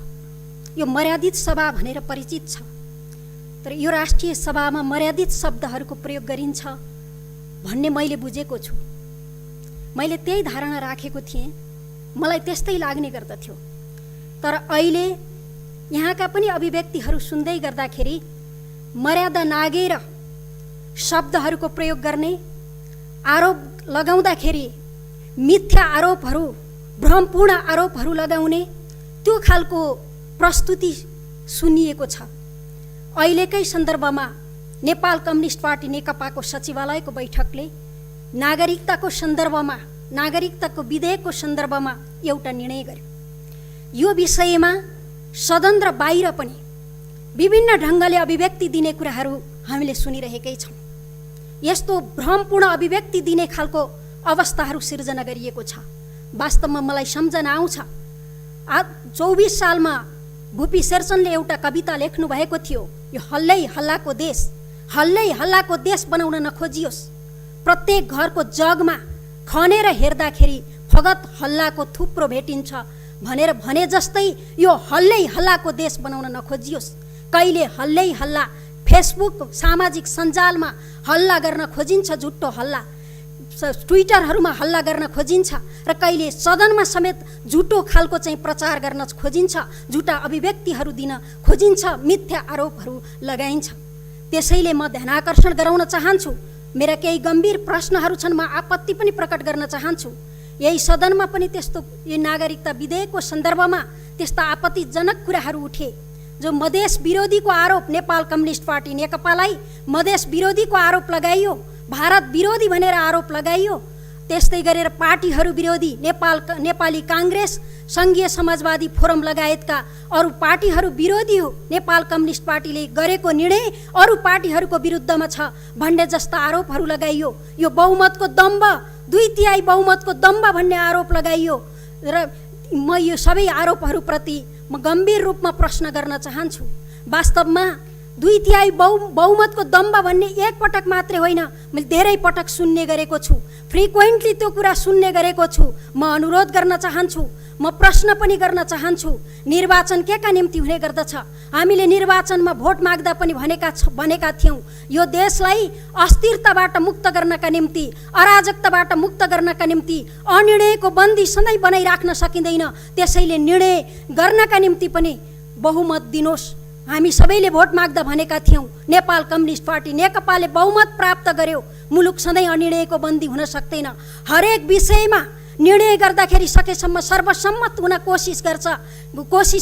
यो मर्यादित सभा भनेर परिचित छ। तर यो राष्ट्रिय सभामा मर्यादित शब्दहरूको प्रयोग गरिन्छ भन्ने मैले बुझेको छु। मैले त्यही धारणा राखेको थिएँ, मलाई त्यस्तै लाग्ने गर्दथ्यो। तर अहिले यहाँका पनि अभिव्यक्तिहरू सुन्दै गर्दाखेरि मर्यादा नागेर शब्दहरूको प्रयोग गर्ने, आरोप लगाउँदाखेरि मिथ्या आरोपहरू, भ्रमपूर्ण आरोपहरू लगाउने, त्यो खालको प्रस्तुति सुनिएको छ। अहिलेकै सन्दर्भमा नेपाल कम्युनिस्ट पार्टी नेकपाको सचिवालयको बैठकले नागरिकताको सन्दर्भमा, नागरिकताको विधेयकको सन्दर्भमा एउटा निर्णय गर्यो। यो विषयमा सदन र बाहिर पनि विभिन्न ढङ्गले अभिव्यक्ति दिने कुराहरू हामीले सुनिरहेकै छौँ। यस्तो भ्रमपूर्ण अभिव्यक्ति दिने खालको अवस्थाहरू सिर्जना गरिएको छ। वास्तवमा मलाई सम्झना आउँछ, 24 सालमा भुपी शेरचनले एउटा कविता लेख्नु भएको थियो, यो हल्लै हल्लाको देश, हल्लै हल्लाको देश बनाउन नखोजियोस्, प्रत्येक घरको जगमा खनेर हेर्दाखेरि फगत हल्लाको थुप्रो भेटिन्छ भनेर भने जस्तै यो हल्लै हल्लाको देश बनाउन नखोजियोस्। कहिले हल्लै हल्ला फेसबुक सामाजिक सञ्जालमा हल्ला गर्न खोजिन्छ, झुट्टो हल्ला ट्विटरहरूमा हल्ला गर्न खोजिन्छ, र कहिले सदनमा समेत झुटो खालको चाहिँ प्रचार गर्न खोजिन्छ, झुटा अभिव्यक्तिहरू दिन खोजिन्छ, मिथ्या आरोपहरू लगाइन्छ। त्यसैले म ध्यानाकर्षण गराउन चाहन्छु, मेरा केही गम्भीर प्रश्नहरू छन्, म आपत्ति पनि प्रकट गर्न चाहन्छु। यही सदनमा पनि त्यस्तो यो नागरिकता विधेयकको सन्दर्भमा त्यस्ता आपत्तिजनक कुराहरू उठे, जो मधेस विरोधीको आरोप, नेपाल कम्युनिस्ट पार्टी नेकपालाई मधेस विरोधीको आरोप लगाइयो, भारत विरोधी भनेर आरोप लगाइयो। त्यस्तै गरेर पार्टीहरू विरोधी नेपाली काङ्ग्रेस, सङ्घीय समाजवादी फोरम लगायतका अरू पार्टीहरू विरोधी हो, नेपाल कम्युनिस्ट पार्टीले गरेको निर्णय अरू पार्टीहरूको विरुद्धमा छ भन्ने जस्ता आरोपहरू लगाइयो। यो बहुमतको दम्ब, 2/3 बहुमतको दम्ब भन्ने आरोप लगाइयो। र म यो सबै आरोपहरूप्रति म गम्भीर रूपमा प्रश्न गर्न चाहन्छु। वास्तवमा 2/3 बहुमतको दम्ब भन्ने एक पटक मात्रै होइन, मैले धेरै पटक सुन्ने गरेको छु, फ्रिक्वेन्टली त्यो कुरा सुन्ने गरेको छु। म अनुरोध गर्न चाहन्छु, म प्रश्न पनि गर्न चाहन्छु, निर्वाचन के का निम्ति हुने गर्दछ? हामीले निर्वाचनमा भोट माग्दा पनि भनेका थियौँ, यो देशलाई अस्थिरताबाट मुक्त गर्नका निम्ति, अराजकताबाट मुक्त गर्नका निम्ति अनिर्णयको बन्दी सधैँ बनाइराख्न सकिँदैन, त्यसैले निर्णय गर्नका निम्ति पनि बहुमत दिनुहोस्। हामी सबैले भोट माग्दा भनेका थियौँ, नेपाल कम्युनिस्ट पार्टी नेकपाले बहुमत प्राप्त गर्यो, मुलुक सधैँ अनिर्णयको बन्दी हुन सक्दैन। हरेक विषयमा निर्णय गर्दाखेरि सकेसम्म सर्वसम्मत हुन कोसिस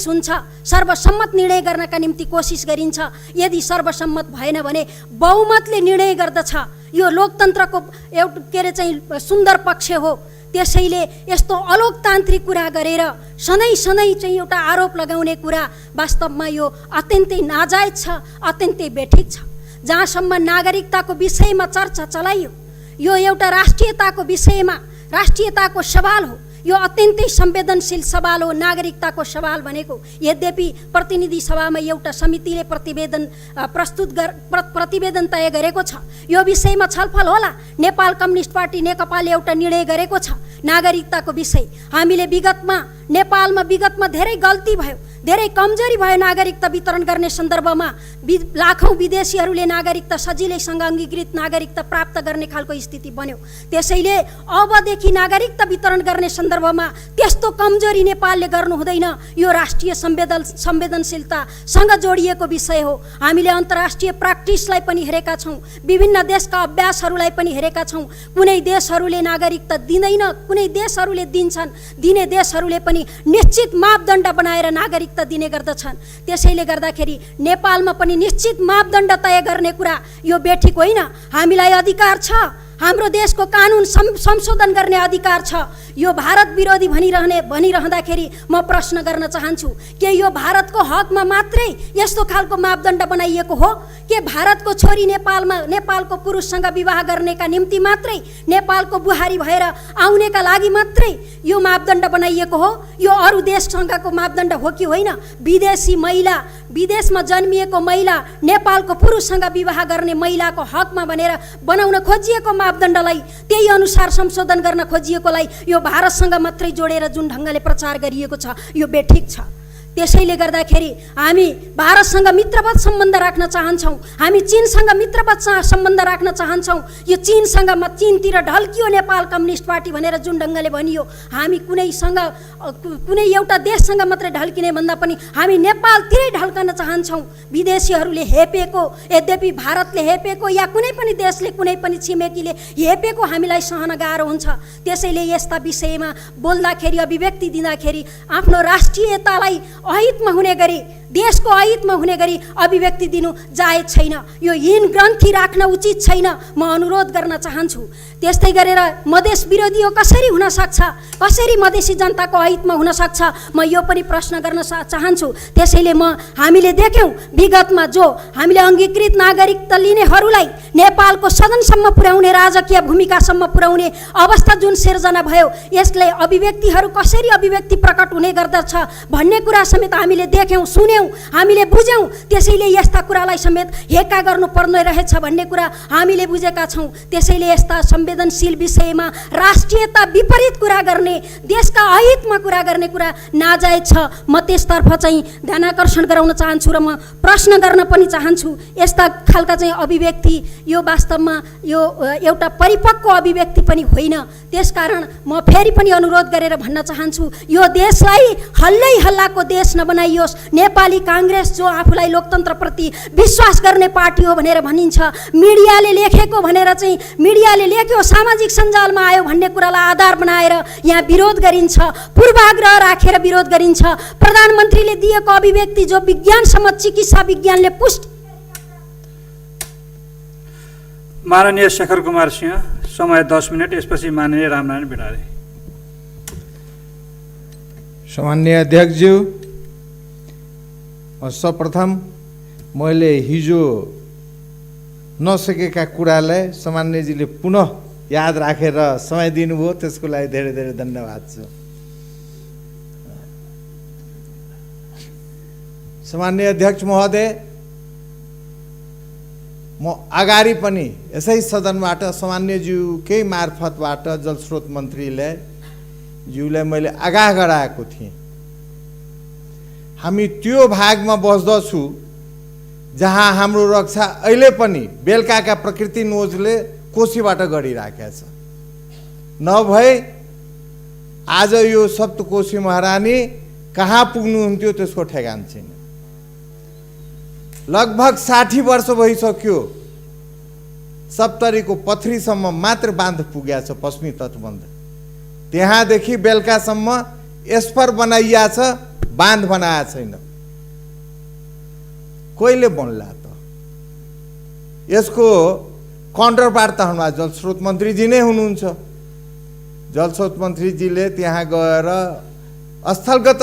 हुन्छ, सर्वसम्मत निर्णय गर्नका निम्ति कोसिस गरिन्छ। यदि सर्वसम्मत भएन भने बहुमतले निर्णय गर्दछ। यो लोकतन्त्रको एउटा सुन्दर पक्ष हो। त्यसैले यस्तो अलोकतान्त्रिक कुरा गरेर सधैँ चाहिँ एउटा आरोप लगाउने कुरा वास्तवमा यो अत्यन्तै नाजायज छ, अत्यन्तै बेठिक छ। जहाँसम्म नागरिकताको विषयमा चर्चा चलाइयो, यो एउटा राष्ट्रियताको विषयमा, राष्ट्रियताको सवाल हो। यो अत्यन्तै संवेदनशील सवाल हो, नागरिकताको सवाल भनेको। यद्यपि प्रतिनिधि सभामा एउटा समितिले प्रतिवेदन तय गरेको छ, यो विषयमा छलफल होला। नेपाल कम्युनिस्ट पार्टी नेकपाले एउटा निर्णय गरेको छ नागरिकताको विषय। हामीले नेपालमा विगतमा धेरै गल्ती भयो, धेरै कमजोरी भयो नागरिकता वितरण गर्ने सन्दर्भमा। लाखौँ विदेशीहरूले नागरिकता सजिलैसँग अङ्गीकृत नागरिकता प्राप्त गर्ने खालको स्थिति बन्यो। त्यसैले अबदेखि नागरिकता वितरण गर्ने सन्दर्भमा त्यस्तो कमजोरी नेपालले गर्नु हुँदैन। यो राष्ट्रिय संवेदनशीलतासँग जोडिएको विषय हो। हामीले अन्तर्राष्ट्रिय प्र्याक्टिसलाई पनि हेरेका छौँ, विभिन्न देशका अभ्यासहरूलाई पनि हेरेका छौँ। कुनै देशहरूले नागरिकता दिँदैन, कुनै देशहरूले दिन्छन्, दिने देशहरूले पनि निश्चित मापदण्ड बनाएर नागरिकता दिने गर्दछन्। त्यसैले गर्दाखेरि नेपालमा पनि निश्चित मापदण्ड तय गर्ने कुरा यो बेठिक होइन। हामीलाई अधिकार छ, हाम्रो देशको कानुन संशोधन गर्ने अधिकार छ। यो भारत विरोधी भनिरहँदाखेरि म प्रश्न गर्न चाहन्छु, के यो भारतको हकमा मात्रै यस्तो खालको मापदण्ड बनाइएको हो? के भारतको छोरी नेपालको पुरुषसँग विवाह गर्नेका निम्ति मात्रै, नेपालको बुहारी भएर आउनेका लागि मात्रै यो मापदण्ड बनाइएको हो? यो अरू देशसँगको मापदण्ड हो कि होइन? विदेशी महिला, विदेशमा जन्मिएको महिला नेपालको पुरुषसँग विवाह गर्ने महिलाको हकमा भनेर बनाउन खोजिएको मापदण्डलाई, त्यही अनुसार संशोधन गर्न खोजिएकोलाई यो भारतसँग मात्रै जोडेर जुन ढङ्गले प्रचार गरिएको छ, यो बेठिक छ। त्यसैले गर्दाखेरि हामी भारतसँग मित्रवत सम्बन्ध राख्न चाहन्छौँ, हामी चीनसँग मित्रवत सम्बन्ध राख्न चाहन्छौँ। यो चीनतिर ढल्कियो नेपाल कम्युनिस्ट पार्टी भनेर जुन ढङ्गले भनियो, हामी कुनै एउटा देशसँग मात्रै ढल्किने भन्दा पनि हामी नेपालतिरै ढल्कन चाहन्छौँ। विदेशीहरूले हेपेको, यद्यपि भारतले हेपेको या कुनै पनि देशले, कुनै पनि छिमेकीले हेपेको हामीलाई सहन गाह्रो हुन्छ। त्यसैले यस्ता विषयमा बोल्दाखेरि, अभिव्यक्ति दिँदाखेरि आफ्नो राष्ट्रियतालाई अहितमा हुने गरी, देशको अहितमा हुने गरी अभिव्यक्ति दिनु जायज छैन। यो हीन ग्रन्थि राख्न उचित छैन, म अनुरोध गर्न चाहन्छु। त्यस्तै गरेर मधेस विरोधी हो कसरी हुन सक्छ? कसरी मधेसी जनताको अहितमा हुन सक्छ? म यो पनि प्रश्न गर्न चाहन्छु। त्यसैले हामीले देख्यौँ विगतमा जो हामीले अङ्गीकृत नागरिकता लिनेहरूलाई नेपालको सदनसम्म पुर्याउने, राजकीय भूमिकासम्म पुर्याउने अवस्था जुन सिर्जना भयो, यसले अभिव्यक्तिहरू कसरी अभिव्यक्ति प्रकट हुने गर्दछ भन्ने कुरा समेत हामीले देख्यौँ, सुन्यौँ, हामीले बुझ्यौँ। त्यसैले यस्ता कुरालाई समेत हेक्का गर्नुपर्ने रहेछ भन्ने कुरा हामीले बुझेका छौँ। त्यसैले यस्ता संवेदनशील विषयमा राष्ट्रियता विपरीत कुरा गर्ने, देशका अहितमा कुरा गर्ने कुरा नाजायज छ। म त्यसतर्फ चाहिँ ध्यानाकर्षण गराउन चाहन्छु र म प्रश्न गर्न पनि चाहन्छु। यस्ता खालका चाहिँ अभिव्यक्ति यो वास्तवमा यो एउटा परिपक्व अभिव्यक्ति पनि होइन। त्यसकारण म फेरि पनि अनुरोध गरेर भन्न चाहन्छु, यो देशलाई हल्लै हल्लाको देश नबनाइयोस्। नेपाली काङ्ग्रेस जो आफूलाई लोकतन्त्रप्रति विश्वास गर्ने पार्टी हो भनेर भनिन्छ, मिडियाले लेखेको भनेर चाहिँ मिडियाले लेख्यो, सामाजिक सञ्जालमा आयो भन्ने कुरालाई आधार बनाएर यहाँ विरोध गरिन्छ, पूर्वाग्रह राखेर विरोध गरिन्छ। प्रधानमन्त्रीले दिएको अभिव्यक्ति जो विज्ञानसम्मत चिकित्सा विज्ञानले पुष्टि। माननीय शेखर कुमार सिंह, समय 10 मिनट, यसपछि माननीय रामनारायण भिडारे। सामान्य अध्यक्षज्यू, सर्वप्रथम मैले हिजो नसकेका कुरालाई सामान्यजीले पुनः याद राखेर समय दिनुभयो, त्यसको लागि धेरै धेरै धन्यवाद छ। सामान्य अध्यक्ष महोदय, म अगाडि पनि यसै सदनबाट सामान्यज्यूकै मार्फतबाट जलस्रोत मन्त्रीज्यूलाई मैले आगाह गराएको थिएँ, हामी त्यो भागमा बस्दछु जहाँ हाम्रो रक्षा अहिले पनि बेलुकाका प्रकृति नोजले कोसीबाट गरिराखेका छ। नभए आज यो सप्तकोशी महारानी कहाँ पुग्नुहुन्थ्यो त्यसको ठेगान छैन। लगभग 60 वर्ष भइसक्यो, सप्तरीको पथरीसम्म मात्र बाँध पुगेको छ, पश्चिमी तटबन्ध। त्यहाँदेखि बेलुकासम्म एस्पर बनाइया छ, बाँध बनाएको छैन। कहिले बन्ला त? यसको काउन्टरपार्ट त हाम्रा जलस्रोत मन्त्रीजी नै हुनुहुन्छ। जलस्रोत मन्त्रीजीले त्यहाँ गएर स्थलगत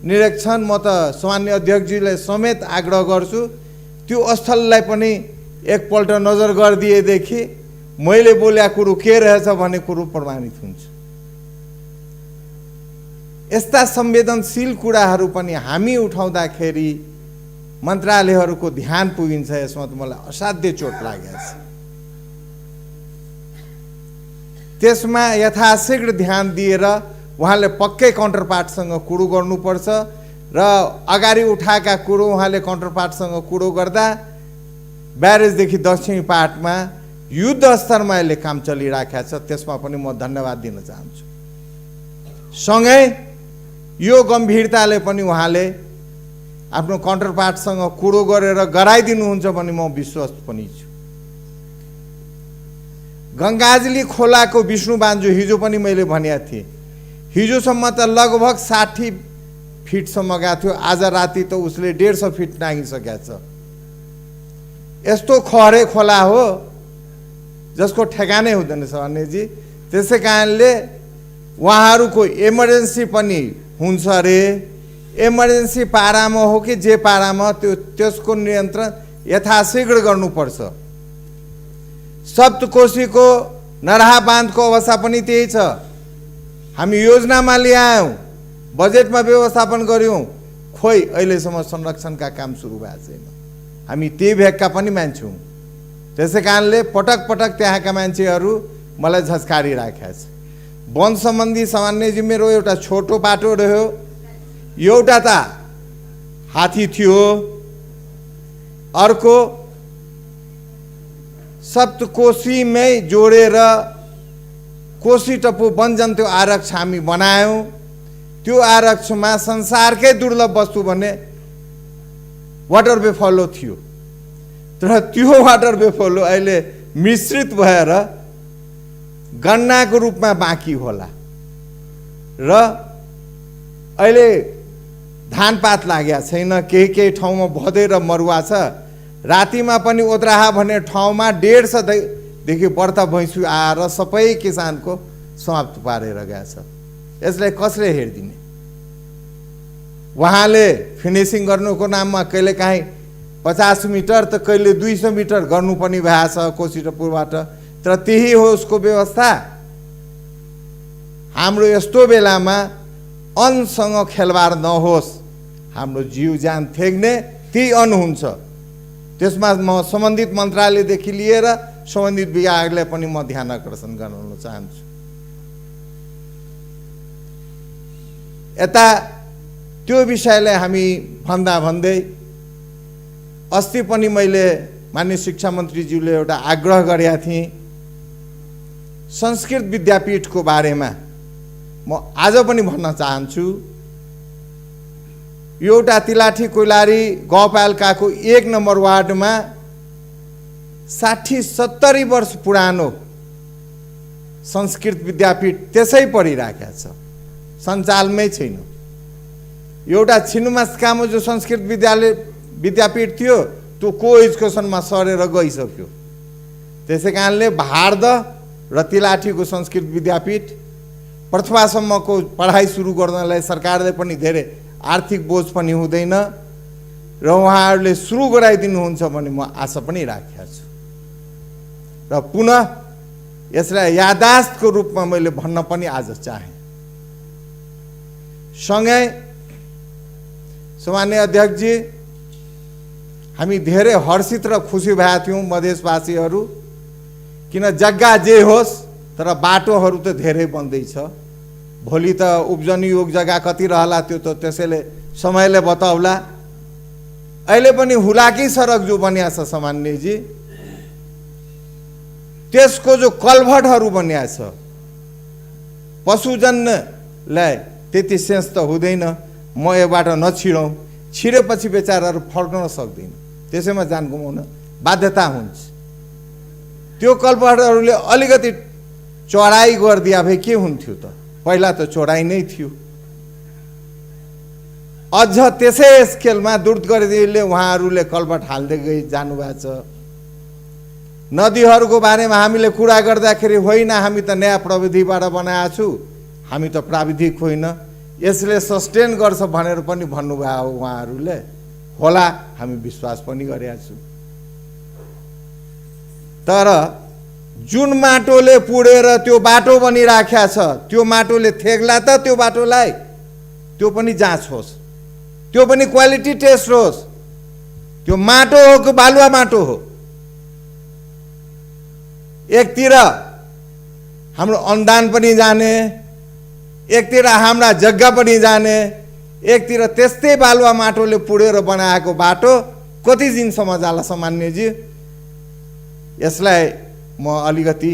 निरीक्षण, म त सामान्य अध्यक्षजीलाई समेत आग्रह गर्छु, त्यो स्थललाई पनि एकपल्ट नजर गरिदिएदेखि मैले बोलेको कुरो के रहेछ भन्ने कुरो प्रमाणित हुन्छ। यस्ता संवेदनशील कुराहरू पनि हामी उठाउँदाखेरि मन्त्रालयहरूको ध्यान पुगिन्छ। यसमा त मलाई असाध्य चोट लागेको छ। त्यसमा यथाशीघ्र ध्यान दिएर उहाँले पक्कै काउन्टर पार्टसँग कुरो गर्नुपर्छ र अगाडि उठाएका कुरो उहाँले काउन्टर पार्टसँग कुरो गर्दा ब्यारेजदेखि दक्षिणी पार्टमा युद्ध स्तरमा अहिले काम चलिराखेको छ। त्यसमा पनि म धन्यवाद दिन चाहन्छु। सँगै यो गम्भीरताले पनि उहाँले आफ्नो काउन्टर पार्टसँग कुरो गरेर गराइदिनुहुन्छ भन्ने म विश्वास पनि छु। गङ्गाजली खोलाको विष्णु बान्जो हिजो पनि मैले भनेको थिएँ, हिजोसम्म त लगभग 60 फिटसम्म गएको थियो, आज राति त उसले 150 फिट नागिसकेको छ। यस्तो खहरे खोला हो जसको ठेगानै हुँदैन छ अन्यजी। त्यसै कारणले उहाँहरूको इमर्जेन्सी पनि हुन्छ अरे। इमर्जेन्सी पारामा हो कि जे पारामा त्यसको नियन्त्रण यथाशीघ्र गर्नुपर्छ। सप्तकोशीको नरहा बाँधको अवस्था पनि त्यही छ। हामी योजनामा ल्यायौँ, बजेटमा व्यवस्थापन गऱ्यौँ, खोइ अहिलेसम्म संरक्षणका काम सुरु भएको छैन। हामी त्यही भेगका पनि मान्छे हौँ। त्यसै कारणले पटक पटक त्यहाँका मान्छेहरू मलाई झस्कारिराखेका छ। वन सम्बन्धी सामान्यजी मेरो एउटा छोटो बाटो रह्यो, एउटा त हात्ती थियो, अर्को सप्तकोशीमै जोडेर कोशी टप्पु वनजन्तु आरक्ष हामी बनायौँ। त्यो आरक्षमा संसारकै दुर्लभ वस्तु भने वाटर बेफलो थियो। तर त्यो वाटर बेफलो अहिले मिश्रित भएर गन्नाको रूपमा बाँकी होला र अहिले धानपात लागेको छैन। केही ठाउँमा भदै र मरुवा छ। रातिमा पनि ओद्राहा भन्ने ठाउँमा 150 देखि बढ्ता भैँसु आएर सबै किसानको समाप्त पारेर गएको छ। यसलाई कसले हेरिदिने? उहाँले फिनिसिङ गर्नुको नाममा कहिलेकाहीँ 50 मिटर त कहिले 200 मिटर गर्नु पनि भएको छ कोशी टप्पुबाट। तर त्यही हो उसको व्यवस्था। हाम्रो यस्तो बेलामा अन्नसँग खेलबाड नहोस्, हाम्रो जीव ज्यान थेग्ने त्यही अन्न हुन्छ। त्यसमा म सम्बन्धित मन्त्रालयदेखि लिएर सम्बन्धित विभागलाई पनि म ध्यान आकर्षण गराउन चाहन्छु। यता त्यो विषयलाई हामी भन्दै अस्ति पनि मैले माननीय शिक्षा मन्त्रीज्यूले एउटा आग्रह गरेका थिएँ संस्कृत विद्यापीठको बारेमा। म आज पनि भन्न चाहन्छु, एउटा तिलाठी कोइलारी गाउँपालिकाको 1 नम्बर वार्डमा 60-70 वर्ष पुरानो संस्कृत विद्यापीठ त्यसै पढिराखेको छ, सञ्चालमै छैन। एउटा छिन्नुमास्कामो जो संस्कृत विद्यापीठ थियो त्यो को एजुकेसनमा सरेर गइसक्यो। त्यसै कारणले भारद र तिलाठीको संस्कृत विद्यापीठ प्रथमासम्मको पढाइ सुरु गर्नलाई सरकारले पनि धेरै आर्थिक बोझ पनि हुँदैन र उहाँहरूले सुरु गराइदिनुहुन्छ भन्ने म आशा पनि राखेको छु। र पुनः यसलाई यादाश्तको रूपमा मैले भन्न पनि आज चाहेँ। सँगै सामान्य अध्यक्षजी, हामी धेरै हर्षित र खुसी भएका थियौँ मधेसवासीहरू, किन जग्गा जे होस् तर बाटोहरू त धेरै बन्दैछ। भोलि त उब्जनी योग जग्गा कति रहला त्यो त त्यसैले समयले बताउला। अहिले पनि हुलाकी सडक जो बनिया छ सामान्यजी, त्यसको जो कल्भटहरू बनिया छ पशुजनलाई त्यति सेन्स त हुँदैन म योबाट नछिडौँ, छिरेपछि बेचाराहरू फर्कन सक्दैन, त्यसैमा जान गुमाउन बाध्यता हुन्छ। त्यो कल्भटहरूले अलिकति चढाइ गरिदिया भए के हुन्थ्यो त? पहिला त चढाइ नै थियो। अझ त्यसै स्केलमा द्रुत गरिदिएले उहाँहरूले कल्भट हाल्दै गई जानुभएको छ। नदीहरूको बारेमा हामीले कुरा गर्दाखेरि होइन हामी त नयाँ प्रविधिबाट बनाएको छु, हामी त प्राविधिक होइन, यसले सस्टेन गर्छ भनेर पनि भन्नुभयो उहाँहरूले। होला, हामी विश्वास पनि गरेका छौँ। तर जुन माटोले पुडेर त्यो बाटो बनिराखेको छ त्यो माटोले थेग्ला त त्यो बाटोलाई? त्यो पनि जाँच होस्, त्यो पनि क्वालिटी टेस्ट होस्। त्यो माटो हो कि बालुवा माटो हो? एकतिर हाम्रो अनुदान पनि जाने, एकतिर हाम्रा जग्गा पनि जाने, एकतिर त्यस्तै बालुवा माटोले पुडेर बनाएको बाटो कति दिनसम्म जाला सामान्यजी? यसलाई म अलिकति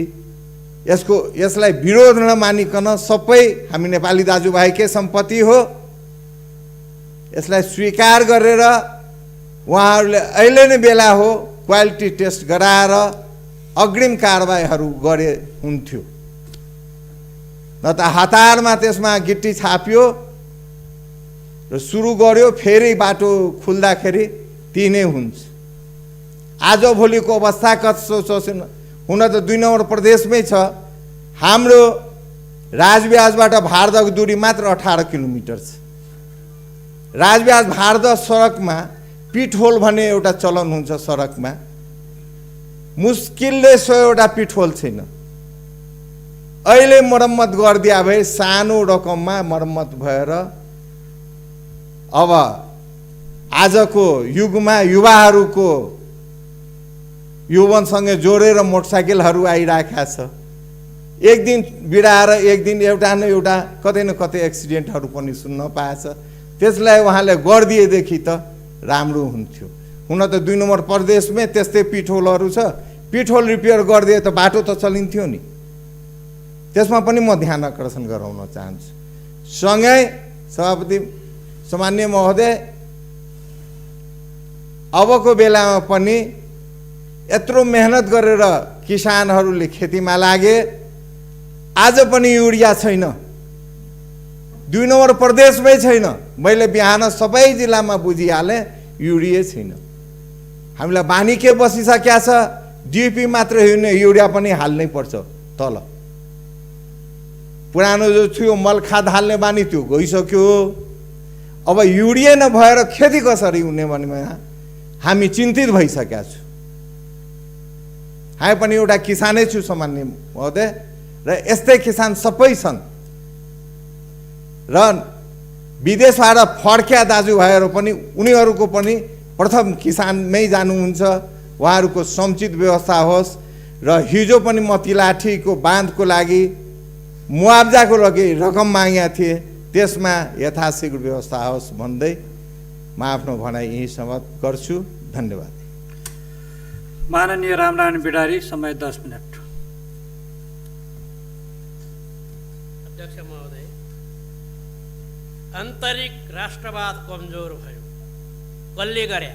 यसलाई विरोध नमानिकन सबै हामी नेपाली दाजुभाइकै सम्पत्ति हो, यसलाई स्वीकार गरेर उहाँहरूले अहिले नै बेला हो क्वालिटी टेस्ट गराएर अग्रिम कारबाहीहरू गरे हुन्थ्यो। न त हतारमा त्यसमा गिट्टी छाप्यो र सुरु गर्यो, फेरि बाटो खुल्दाखेरि ती नै हुन्छ। आजभोलिको अवस्था कस्तो छ? हुन त 2 नम्बर प्रदेशमै छ। हाम्रो राजब्याजबाट भारतको दूरी मात्र 18 किलोमिटर छ। राजब्याज भारत सडकमा पिटहोल भन्ने एउटा चलन हुन्छ, सडकमा मुस्किलले 100वटा पिटहोल छैन। अहिले मर्मत गरिदिया भए सानो रकममा मर्मत भएर अब आजको युगमा युवाहरूको यौवनसँग जोडेर मोटरसाइकलहरू आइरहेका छ। एक दिन बिराएर एक दिन एउटा न एउटा कतै न कतै एक्सिडेन्टहरू पनि सुन्न पाएछ। त्यसलाई उहाँले गरिदिएदेखि त राम्रो हुन्थ्यो। हुन त 2 नम्बर प्रदेशमै त्यस्तै पिटहोलहरू छ, पिटहोल रिपेयर गरिदिए त बाटो त चलिन्थ्यो नि। त्यसमा पनि म ध्यान आकर्षण गराउन चाहन्छु। सँगै सभापति सामान्य महोदय, अबको बेलामा पनि यत्रो मेहनत गरेर किसानहरूले खेतीमा लागे, आज पनि युरिया छैन। 2 नम्बर प्रदेशमै छैन। मैले बिहान सबै जिल्लामा बुझिहालेँ, युरिया छैन। हामीलाई बानी के बसिसकेका छ? डिपी मात्र होइन, युरिया पनि हाल्नै पर्छ तल। पुरानो जो थियो मल खाद हाल्ने बानी त्यो गइसक्यो। अब युरिया नभएर खेती कसरी हुने भन्ने हामी चिन्तित भइसकेका छौँ। हामी पनि एउटा किसानै छु सामान्य महोदय, र यस्तै किसान सबै छन्। र विदेशबाट फर्किया दाजुभाइहरू पनि उनीहरूको पनि प्रथम किसानमै जानुहुन्छ। उहाँहरूको समुचित व्यवस्था होस्। र हिजो पनि म तिलाठीको बाँधको लागि मुआब्जाको लागि रकम मागेका थिएँ, त्यसमा यथाशीघ्र व्यवस्था होस् भन्दै म आफ्नो भनाइ यही समाप्त गर्छु। धन्यवाद। माननीय रामनारायण बिडारी, समय 10 मिनट। अध्यक्ष महोदय, आन्तरिक राष्ट्रवाद कमजोर भयो। कसले गरे?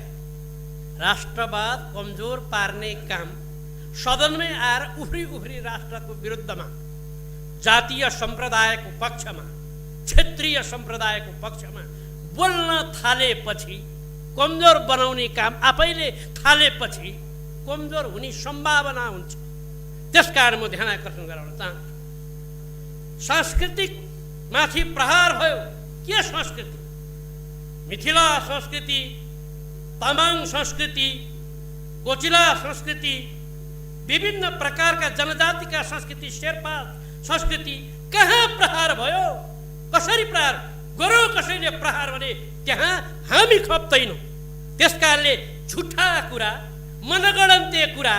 राष्ट्रवाद कमजोर पार्ने काम सदनमै आएर उफ्री उफ्री राष्ट्रको विरुद्धमा, जातीय सम्प्रदायको पक्षमा, क्षेत्रीय सम्प्रदायको पक्षमा बोल्न थालेपछि, कमजोर बनाउने काम आफैले थालेपछि कमजोर हुने सम्भावना हुन्छ। त्यसकारण म ध्यान आकर्षण गराउन चाहन्छु। सांस्कृतिक माथि प्रहार भयो। के संस्कृति? मिथिला संस्कृति, तामाङ संस्कृति, कोचिला संस्कृति, विभिन्न प्रकारका जनजातिका संस्कृति, शेर्पा संस्कृति कहाँ प्रहार भयो? कसरी प्रहार गरो? कसैले प्रहार भने त्यहाँ हामी खप्दैनौँ। त्यसकारणले झुठा कुरा, मनगणन्ते कुरा,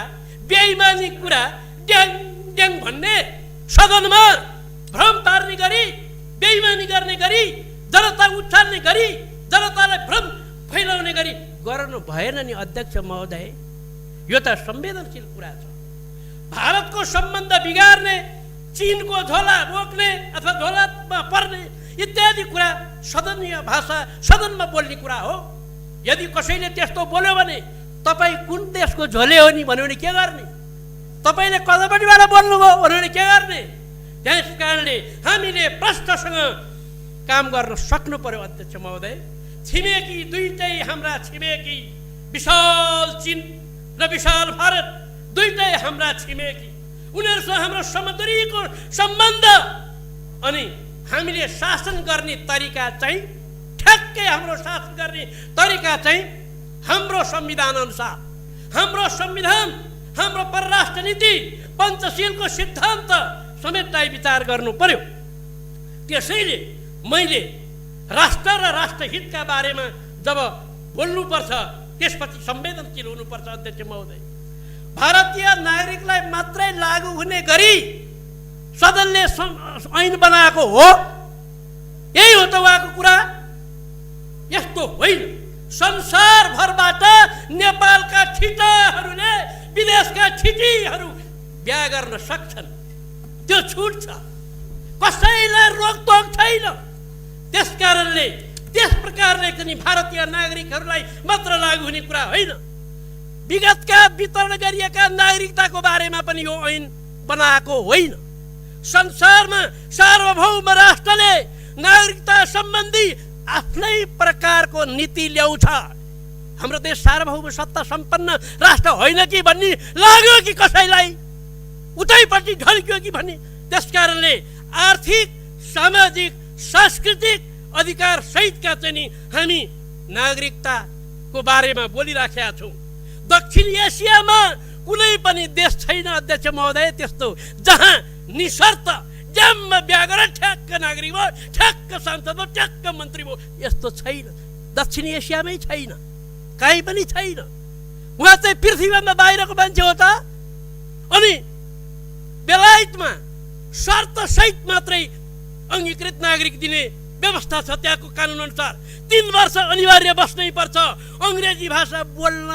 बेइमानी कुरा ड्याङ ड्याङ भन्ने, सदनमा भ्रम पार्ने गरी, बेइमानी गर्ने गरी, जनता उठाल्ने गरी, जनतालाई भ्रम फैलाउने गरी गर्नु भएन नि अध्यक्ष महोदय। यो त संवेदनशील कुरा छ। भारतको सम्बन्ध बिगार्ने, चीनको झोला बोक्ने अथवा झोलामा पर्ने इत्यादि कुरा सदनीय भाषा, सदनमा बोल्ने कुरा हो। यदि कसैले त्यस्तो बोल्यो भने तपाईँ कुन देशको झोले हो नि भन्यो भने के गर्ने? तपाईँले कतापट्टिबाट बोल्नुभयो भन्यो भने के गर्ने? त्यस कारणले हामीले प्रष्टसँग काम गर्न सक्नु पर्यो अध्यक्ष महोदय। छिमेकी दुईटै हाम्रा छिमेकी, विशाल चीन र विशाल भारत दुईटै हाम्रा छिमेकी, उनीहरूसँग हाम्रो समुद्रीको सम्बन्ध। अनि हामीले शासन गर्ने तरिका चाहिँ ठ्याक्कै हाम्रो शासन गर्ने तरिका चाहिँ हाम्रो संविधान अनुसार, हाम्रो संविधान, हाम्रो परराष्ट्र नीति, पञ्चशीलको सिद्धान्त समेतलाई विचार गर्नु पर्यो। त्यसैले मैले राष्ट्र र राष्ट्रहितका बारेमा जब बोल्नुपर्छ त्यसपछि संवेदनशील हुनुपर्छ। अध्यक्ष महोदय, भारतीय नागरिकलाई मात्रै लागू हुने गरी सदनले ऐन बनाएको हो, यही हो त उहाँको कुरा? यस्तो होइन। संसारभरबाट नेपालका ठिटाहरूले, विदेशका ठिटीहरू बिहा गर्न सक्छन्, त्यो छुट छ, कसैलाई रोकटोक छैन। त्यसकारणले त्यस प्रकारले पनि भारतीय नागरिकहरूलाई मात्र लागू हुने कुरा होइन। विगतका वितरण गरिएका नागरिकताको बारेमा पनि यो ऐन बनाएको होइन। संसारमा सार्वभौम राष्ट्रले नागरिकता सम्बन्धी आफ्नै प्रकारको नीति ल्याउँछ। हाम्रो देश सार्वभौम सत्ता सम्पन्न राष्ट्र होइन कि भन्ने लाग्यो कि कसैलाई? उतैपट्टि ढल्क्यो कि भन्ने? त्यसकारणले आर्थिक, सामाजिक, सांस्कृतिक अधिकार सहितका चाहिँ नि हामी नागरिकताको बारेमा बोलिराखेका छौँ। दक्षिण एसियामा कुनै पनि देश छैन अध्यक्ष महोदय त्यस्तो जहाँ निशर्त जम्म बिहा गरेर ठ्याक्क नागरिक भयो, ठ्याक्क सांसद भयो, ठ्याक्क मन्त्री भयो। यस्तो छैन, दक्षिण एसियामै छैन, कहीँ पनि छैन। उहाँ चाहिँ पृथ्वीभन्दा बाहिरको मान्छे हो त। अनि बेलायतमा शर्त सहित मात्रै अङ्गीकृत नागरिक दिने व्यवस्था छ। त्यहाँको कानुन अनुसार 3 वर्ष अनिवार्य बस्नै पर्छ। अङ्ग्रेजी भाषा बोल्न,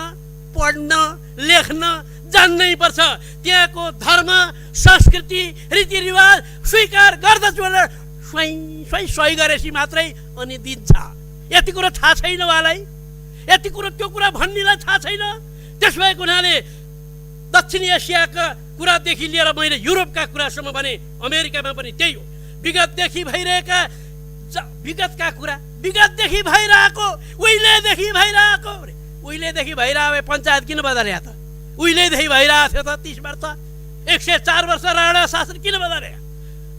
पढ्न, लेख्न जान्नै पर्छ। त्यहाँको धर्म, संस्कृति, रीतिरिवाज स्वीकार गर्दछु भनेर सही गरेपछि मात्रै अनि दिन्छ। यति कुरो थाहा छैन उहाँलाई? यति कुरो त्यो कुरा भन्नेलाई थाहा छैन? त्यस भएको हुनाले दक्षिण एसियाका कुरादेखि लिएर मैले युरोपका कुरासम्म भने अमेरिकामा पनि त्यही हो। विगतदेखि भइरहेका विगतका कुरा, विगतदेखि भइरहेको, उहिलेदेखि भइरहेको, उहिलेदेखि भइरहे पञ्चायत किन बदल्या त? उहिलेदेखि भइरहेको थियो त 30 वर्ष, 104 वर्ष राणा शासन किन बदल्या?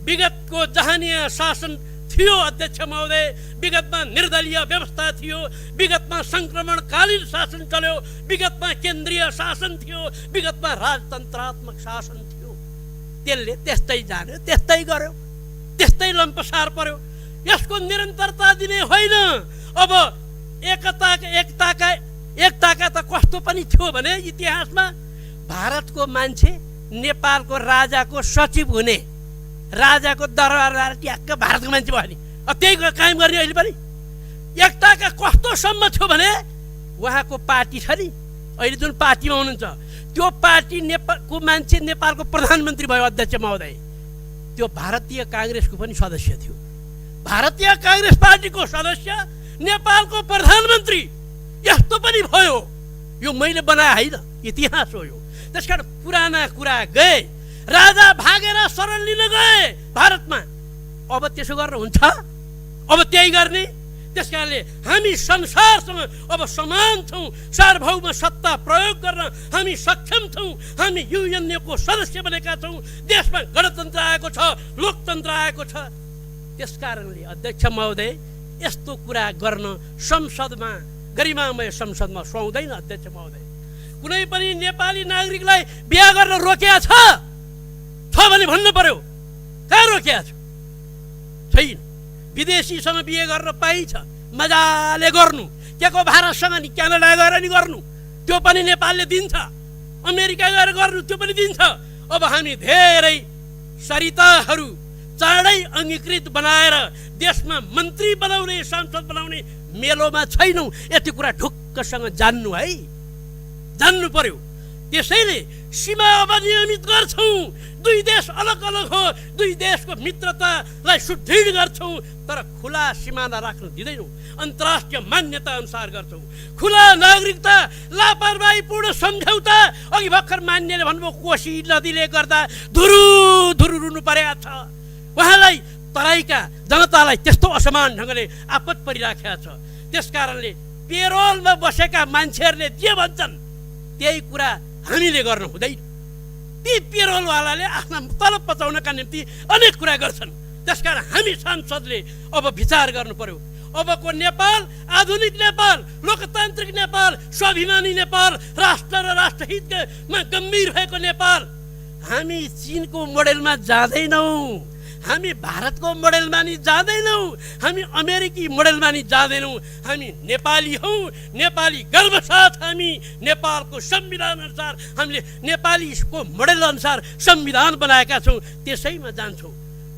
विगतको जहानीय शासन थियो अध्यक्ष महोदय, विगतमा निर्दलीय व्यवस्था थियो, विगतमा संक्रमणकालीन शासन चल्यो, विगतमा केन्द्रीय शासन थियो, विगतमा राजतन्त्रात्मक शासन थियो। त्यसले त्यस्तै जान्यो, त्यस्तै गर्यो, त्यस्तै लम्पसार पर्यो। यसको निरन्तरता दिने होइन। अब एकताका त कस्तो पनि थियो भने इतिहासमा भारतको मान्छे नेपालको राजाको सचिव हुने, राजाको दरबार ट्याक्क भारतको मान्छे भयो नि, त्यही कायम गर्ने। अहिले पनि एकताका कस्तोसम्म थियो भने उहाँको पार्टी छ नि, अहिले जुन पार्टीमा हुनुहुन्छ त्यो पार्टी नेपालको मान्छे नेपालको प्रधानमन्त्री भयो अध्यक्ष महोदय। त्यो भारतीय काङ्ग्रेसको पनि सदस्य थियो। भारतीय काङ्ग्रेस पार्टीको सदस्य नेपालको प्रधानमन्त्री यस्तो पनि भयो। यो मैले बनाए होइन, इतिहास हो यो। त्यसकारण पुराना कुरा गए, राजा भागेर शरण लिन गए भारतमा। अब त्यसो गर्न हुन्छ? अब त्यही गर्ने? त्यसकारणले हामी संसारसँग अब समान छौँ, सार्वभौम सत्ता प्रयोग गर्न हामी सक्षम छौँ। हामी युएनएको सदस्य बनेका छौँ। देशमा गणतन्त्र आएको छ, लोकतन्त्र आएको छ। त्यसकारणले अध्यक्ष महोदय यस्तो कुरा गर्न संसदमा, गरिमामय संसदमा सुहाउँदैन अध्यक्ष महोदय। कुनै पनि नेपाली नागरिकलाई बिहा गर्न रोकेको छ भने भन्नु पर्यो, कहाँ रोकेको छ? छैन। विदेशीसँग बिहे गर्न पाइन्छ, मजाले गर्नु। के को भारतसँग नि क्यानाडा गएर नि गर्नु, त्यो पनि नेपालले दिन्छ। अमेरिका गएर गर्नु, त्यो पनि दिन्छ। अब हामी धेरै सरिताहरू चाँडै अङ्गीकृत बनाएर देशमा मन्त्री बनाउने, सांसद बनाउने मेलोमा छैनौँ। यति कुरा ढुक्कसँग जान्नु है, जान्नु पर्यो। त्यसैले सीमा अब नियमित गर्छौँ। दुई देश अलग अलग हो, दुई देशको मित्रतालाई सुदृढ गर्छौँ, तर खुला सिमाना राख्न दिँदैनौँ। अन्तर्राष्ट्रिय मान्यता अनुसार गर्छौँ। खुला नागरिकता, लापरवाहीपूर्ण सम्झौता। अघि भर्खर मान्यले भन्नुभयो कोशी नदीले गर्दा धुरु धुरु रुनु परेको छ। उहाँलाई तराईका जनतालाई त्यस्तो असमान ढङ्गले आपत परिराखेको छ। त्यसकारणले पेरोलमा बसेका मान्छेहरूले जे भन्छन् त्यही कुरा हामीले गर्नु हुँदैन। ती पेरोलवालाले आफ्ना तलब बचाउनका निम्ति अनेक कुरा गर्छन्। त्यसकारण हामी सांसदले अब विचार गर्नु पर्यो। अबको नेपाल आधुनिक नेपाल, लोकतान्त्रिक नेपाल, स्वाभिमानी नेपाल, राष्ट्र र राष्ट्रहितमा गम्भीर भएको नेपाल। हामी चीनको मोडेलमा जाँदैनौँ, हामी भारतको मोडेलमा नि जाँदैनौँ, हामी अमेरिकी मोडेलमा नि जाँदैनौँ, हामी नेपाली हौँ। नेपाली गर्वसाथ हामी नेपालको संविधान अनुसार हामीले नेपालीको मोडेल अनुसार संविधान बनाएका छौँ, त्यसैमा जान्छौँ।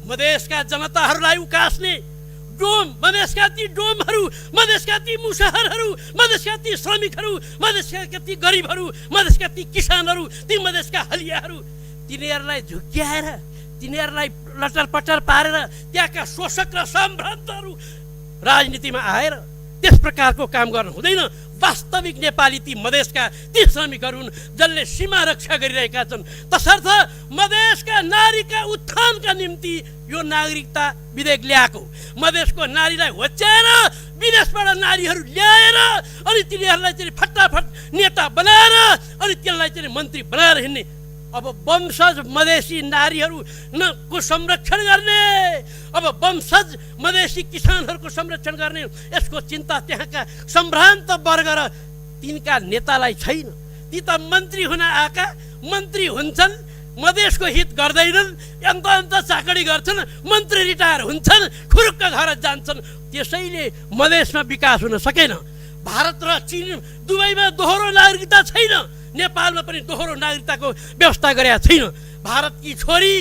मधेसका जनताहरूलाई उकास्ने डोम, मधेसका ती डोमहरू, मधेसका ती मुसाहरहरू, मधेसका ती श्रमिकहरू, मधेसका ती गरिबहरू, मधेसका ती किसानहरू, ती मधेसका हलियाहरू, तिनीहरूलाई झुक्क्याएर, तिनीहरूलाई लटर-पटर पारेर त्यहाँका शोषक र सम्भ्रान्तहरू राजनीतिमा आएर त्यस प्रकारको काम गर्नु हुँदैन। वास्तविक नेपाली ती मधेसका ती श्रमिकहरू हुन् जसले सीमा रक्षा गरिरहेका छन्। तसर्थ मधेसका नारीका उत्थानका निम्ति यो नागरिकता विधेयक ल्याएको। मधेसको नारीलाई होच्याएर विदेशबाट नारीहरू ल्याएर अनि तिनीहरूलाई चाहिँ फटाफट नेता बनाएर अनि त्यसलाई चाहिँ मन्त्री बनाएर हिँड्ने। अब वंशज मधेसी नारीहरू को संरक्षण गर्ने, अब वंशज मधेसी किसानहरूको संरक्षण गर्ने, यसको चिन्ता त्यहाँका सम्भ्रान्त वर्ग र तिनका नेतालाई छैन। ती त मन्त्री हुन आएका, मन्त्री हुन्छन्, मधेसको हित गर्दैनन्, अन्त चाकडी गर्छन्, मन्त्री रिटायर हुन्छन्, खुरुक्क घर जान्छन्। त्यसैले मधेसमा विकास हुन सकेन। भारत र चीन दुवैमा दोहोरो नागरिकता छैन, नेपालमा पनि दोहोरो नागरिकताको व्यवस्था गरेका छैन। भारतकी छोरी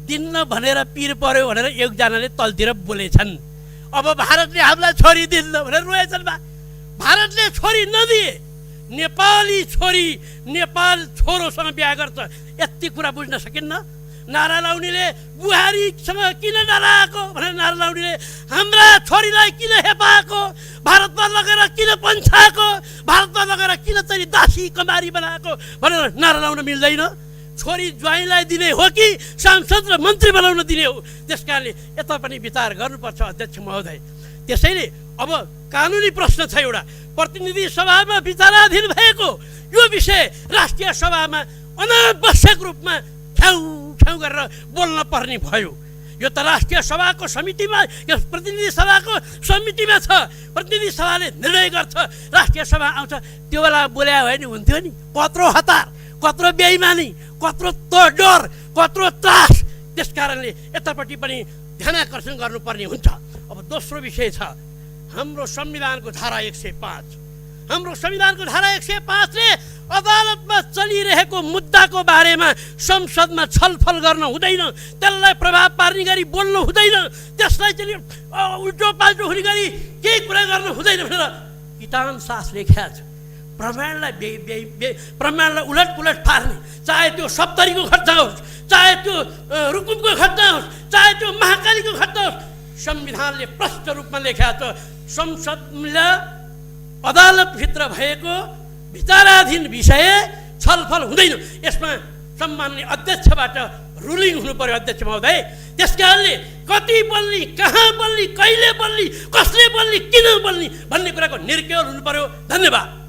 दिन्न भनेर पिर पर्यो भनेर एकजनाले तलतिर बोलेछन्। अब भारतले हामीलाई छोरी दिन्न भनेर रोएछन्। भारतले छोरी नदिए नेपाली छोरी नेपाल छोरोसँग बिहा गर्छ, यति कुरा बुझ्न सकिन्न। नारा लाउनेले बुहारीसँग किन डराएको भनेर नारा लाउनेले हाम्रा छोरीलाई किन हेपाएको, भारतमा लगेर किन पन्छाएको, भारतमा लगेर किन चाहिँ दासी कमारी बनाएको भनेर नारा लाउन मिल्दैन। छोरी ज्वाइँलाई दिने हो कि सांसद र मन्त्री बनाउन दिने हो, त्यस कारणले यता पनि विचार गर्नुपर्छ अध्यक्ष महोदय। त्यसैले अब कानुनी प्रश्न छ एउटा, प्रतिनिधि सभामा विचाराधीन भएको यो विषय राष्ट्रिय सभामा अनावश्यक रूपमा ठाउँ गरेर बोल्न पर्ने भयो। यो त राष्ट्रिय सभाको समितिमा, यो प्रतिनिधि सभाको समितिमा छ, प्रतिनिधि सभाले निर्णय गर्छ, राष्ट्रिय सभा आउँछ। त्यो बेला बोल्या भए नि हुन्थ्यो नि। कत्रो हतार, कत्रो बेइमानी, कत्रो डर, कत्रो त्रास। त्यस कारणले यतापट्टि पनि ध्यानाकर्षण गर्नुपर्ने हुन्छ। अब दोस्रो विषय छ हाम्रो संविधानको धारा 105। हाम्रो संविधानको धारा 105ले अदालतमा चलिरहेको मुद्दाको बारेमा संसदमा छलफल गर्न हुँदैन, त्यसलाई प्रभाव पार्ने गरी बोल्नु हुँदैन, त्यसलाई चाहिँ उल्टो पाल्टो हुने गरी केही कुरा गर्नु हुँदैन भनेर किटान शास लेखेको छ। प्रमाणलाई उलट पुलट पार्ने, चाहे त्यो सप्तरीको घटना होस्, चाहे त्यो रुकुमको घटना होस्, चाहे त्यो महाकालीको घटना होस्, संविधानले प्रष्ट रूपमा लेखेको छ संसदले अदालतभित्र भएको विचाराधीन विषय छलफल हुँदैन। यसमा सम्माननीय अध्यक्षबाट रुलिङ हुनु पर्यो अध्यक्ष महोदय। त्यस कारणले कति बोल्ने, कहाँ बोल्ने, कहिले बोल्ने, कसले बोल्ने, किन बोल्ने भन्ने कुराको निर्णय हुनु पर्यो। धन्यवाद।